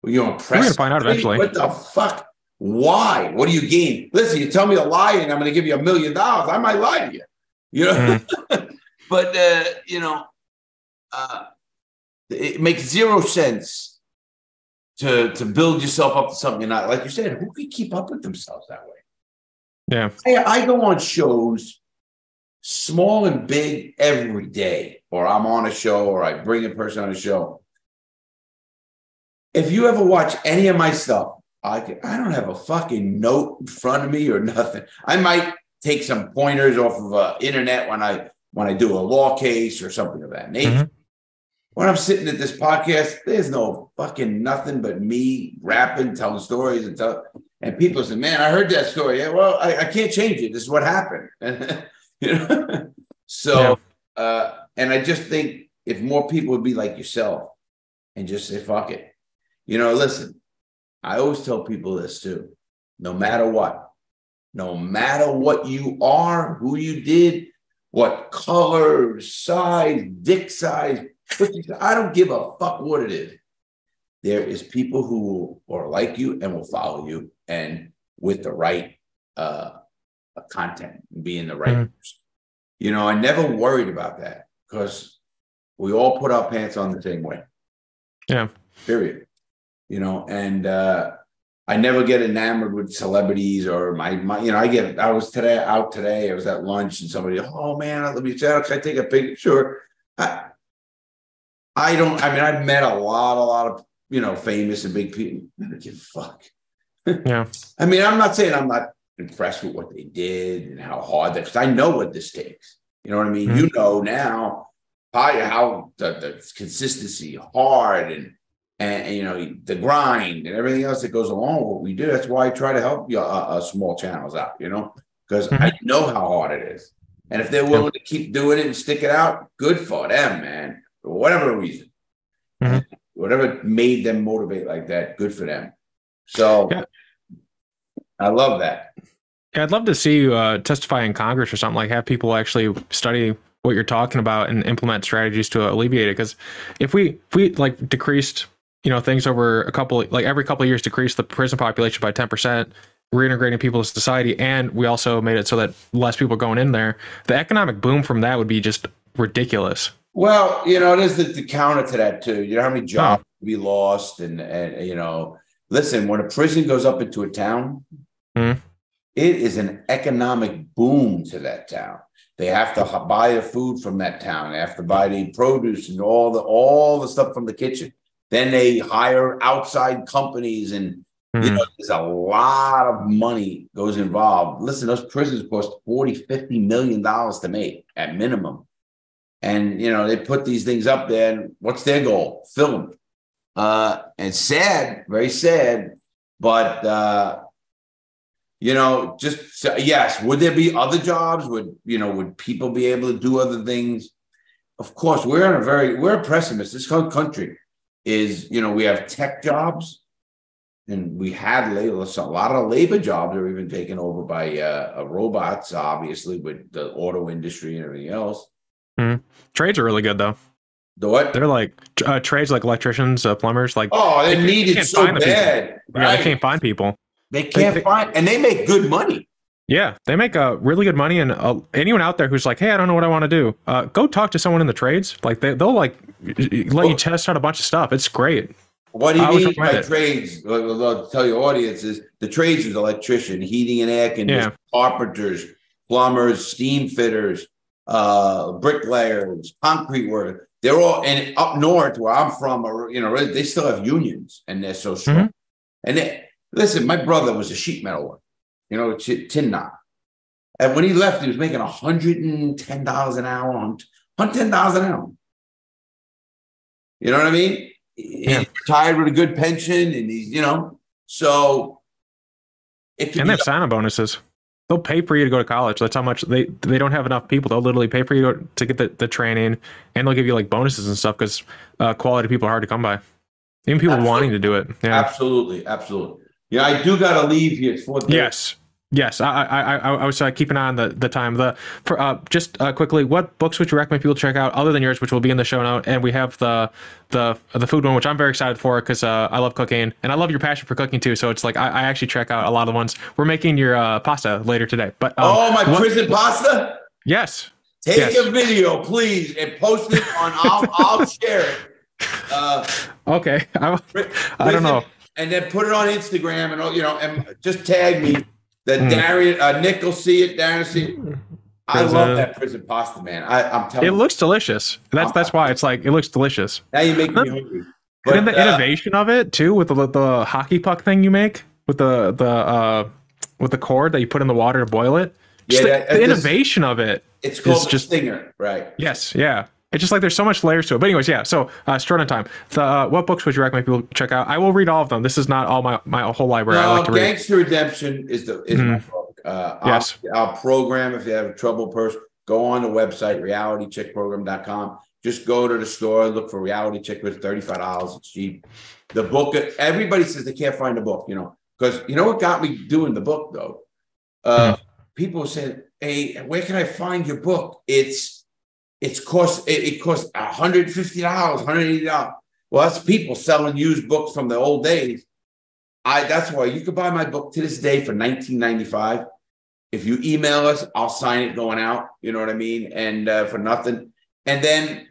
You're impressed. We're gonna find out eventually. What the fuck? Why? What do you gain? Listen, you tell me to lie, and I'm going to give you $1 million. I might lie to you. You know. But, you know, it makes zero sense to build yourself up to something you're not. Like you said, who can keep up with themselves that way? Yeah. I go on shows, small and big, every day, or I'm on a show, or I bring a person on a show. If you ever watch any of my stuff, I don't have a fucking note in front of me or nothing. I might take some pointers off of internet when I do a law case or something of that nature. When I'm sitting at this podcast, there's no fucking nothing but me rapping, telling stories, and people say, "Man, I heard that story." Yeah, well, I can't change it. This is what happened. You know? So, and I just think if more people would be like yourself and just say, "Fuck it," you know. Listen, I always tell people this too: no matter what you are, who you did, what color, size, dick size, I don't give a fuck what it is. There is people who are like you and will follow you, and with the right content, being the right person. You know, I never worried about that because we all put our pants on the same way. Yeah. Period. You know, and I never get enamored with celebrities or my you know, I was out today, I was at lunch and somebody, "Oh man, let me say, can I take a picture?" Sure. I don't. I mean, I've met a lot of famous and big people. I don't give a fuck. Yeah. I mean, I'm not saying I'm not impressed with what they did and how hard that. Because I know what this takes. You know what I mean? Mm-hmm. You know now how the consistency, hard and the grind and everything else that goes along with what we do. That's why I try to help you small channels out. Because Mm-hmm. I know how hard it is. And if they're willing to keep doing it and stick it out, good for them, man. For whatever reason, Mm-hmm. whatever made them motivate like that, good for them. So I love that. Yeah, I'd love to see you testify in Congress or something, like have people actually study what you're talking about and implement strategies to alleviate it. Because if we like decreased, things over every couple of years, decrease the prison population by 10%, reintegrating people to society, and we also made it so that less people are going in there, the economic boom from that would be just ridiculous. Well, there's the counter to that too. You know how many jobs we lost, and listen, when a prison goes up into a town, it is an economic boom to that town. They have to buy the food from that town. They have to buy the produce and all the stuff from the kitchen. Then they hire outside companies, and there's a lot of money goes involved. Listen, those prisons cost $40-50 million to make at minimum. And, they put these things up there, and what's their goal? Fill them. And sad, very sad, but, yes, would there be other jobs? Would people be able to do other things? Of course, we're a pessimist. This whole country is, we have tech jobs, and we had labor. So a lot of labor jobs are even taken over by robots, obviously, with the auto industry and everything else. Trades are really good though. The what? They're like trades, like electricians, plumbers. Like, they're needed so bad. Right? Yeah, they can't find people. They can't find, and they make good money. Yeah, they make really good money. And anyone out there who's like, "Hey, I don't know what I want to do," go talk to someone in the trades. Like they'll let you test out a bunch of stuff. It's great. What do you mean by trades? I'll tell your audience is the trades is electrician, heating and air conditioning, carpenters, plumbers, steam fitters, bricklayers, concrete work. They're all, and up north where I'm from, they still have unions, and they're so strong. And listen, my brother was a sheet metal worker, tin knot. And when he left, he was making $110 an hour, $110 an hour. You know what I mean? He's retired with a good pension, and he's, so. And they have sign-on bonuses. They'll pay for you to go to college. That's how much they don't have enough people. They'll literally pay for you to get the training, and they'll give you like bonuses and stuff because quality people are hard to come by. Even people wanting to do it. Yeah. Absolutely. Yeah, I do got to leave here. It's 4:30. Yes. I was keeping an eye on the time. Just quickly, what books would you recommend people check out other than yours, which will be in the show note? And we have the food one, which I'm very excited for because I love cooking and I love your passion for cooking too. So it's like I actually check out a lot of the ones. We're making your pasta later today. But prison pasta. Yes. Take a video, please, and post it on. I'll share it. Okay. I don't know. And then put it on Instagram, and just tag me. That Nick will see it, Darren will see it. I love that prison pasta, man. I'm telling you. It looks delicious. That's why it's like, it looks delicious. Now you make me hungry. But then the innovation of it too, with the hockey puck thing you make with the cord that you put in the water to boil it. The innovation of it. It's called the stinger, right? Yes, yeah. It's just like there's so much layers to it. But anyways, yeah. So short on time. What books would you recommend people check out? I will read all of them. This is not all my whole library. I like to read. Gangster Redemption is my book. Yes. Our program, if you have a troubled person, go on the website, realitycheckprogram.com. Just go to the store, look for Reality Check. It's $35. It's cheap. The book, everybody says they can't find the book, because what got me doing the book though? People said, "Hey, where can I find your book?" It costs $150, $180. Well, that's people selling used books from the old days. That's why you could buy my book to this day for $19.95. If you email us, I'll sign it going out. You know what I mean? And for nothing. And then,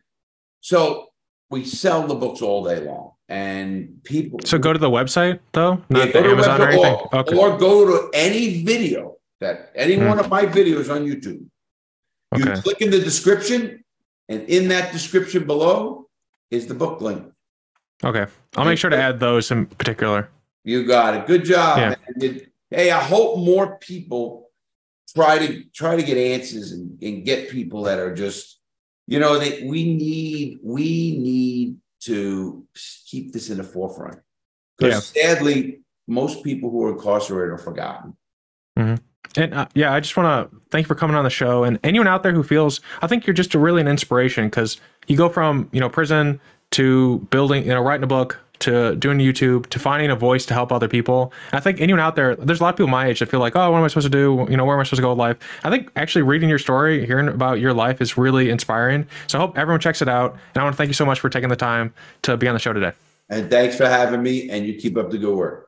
so we sell the books all day long, and people. So go to the website though, not the Amazon or anything. Or go to any video any one of my videos on YouTube. You click in the description, and in that description below, is the book link. Okay. I'll make sure to add those in particular. You got it. Good job. Yeah. Hey, I hope more people try to get answers and get people that are just, that we need to keep this in the forefront. Because sadly, most people who are incarcerated are forgotten. Mm-hmm. And I just want to thank you for coming on the show. And anyone out there who feels, I think you're just really an inspiration, because you go from, prison to building, writing a book, to doing YouTube, to finding a voice to help other people. And I think anyone out there, there's a lot of people my age that feel like, oh, what am I supposed to do? Where am I supposed to go with life? I think actually reading your story, hearing about your life is really inspiring. So I hope everyone checks it out. And I want to thank you so much for taking the time to be on the show today. And thanks for having me, and you keep up the good work.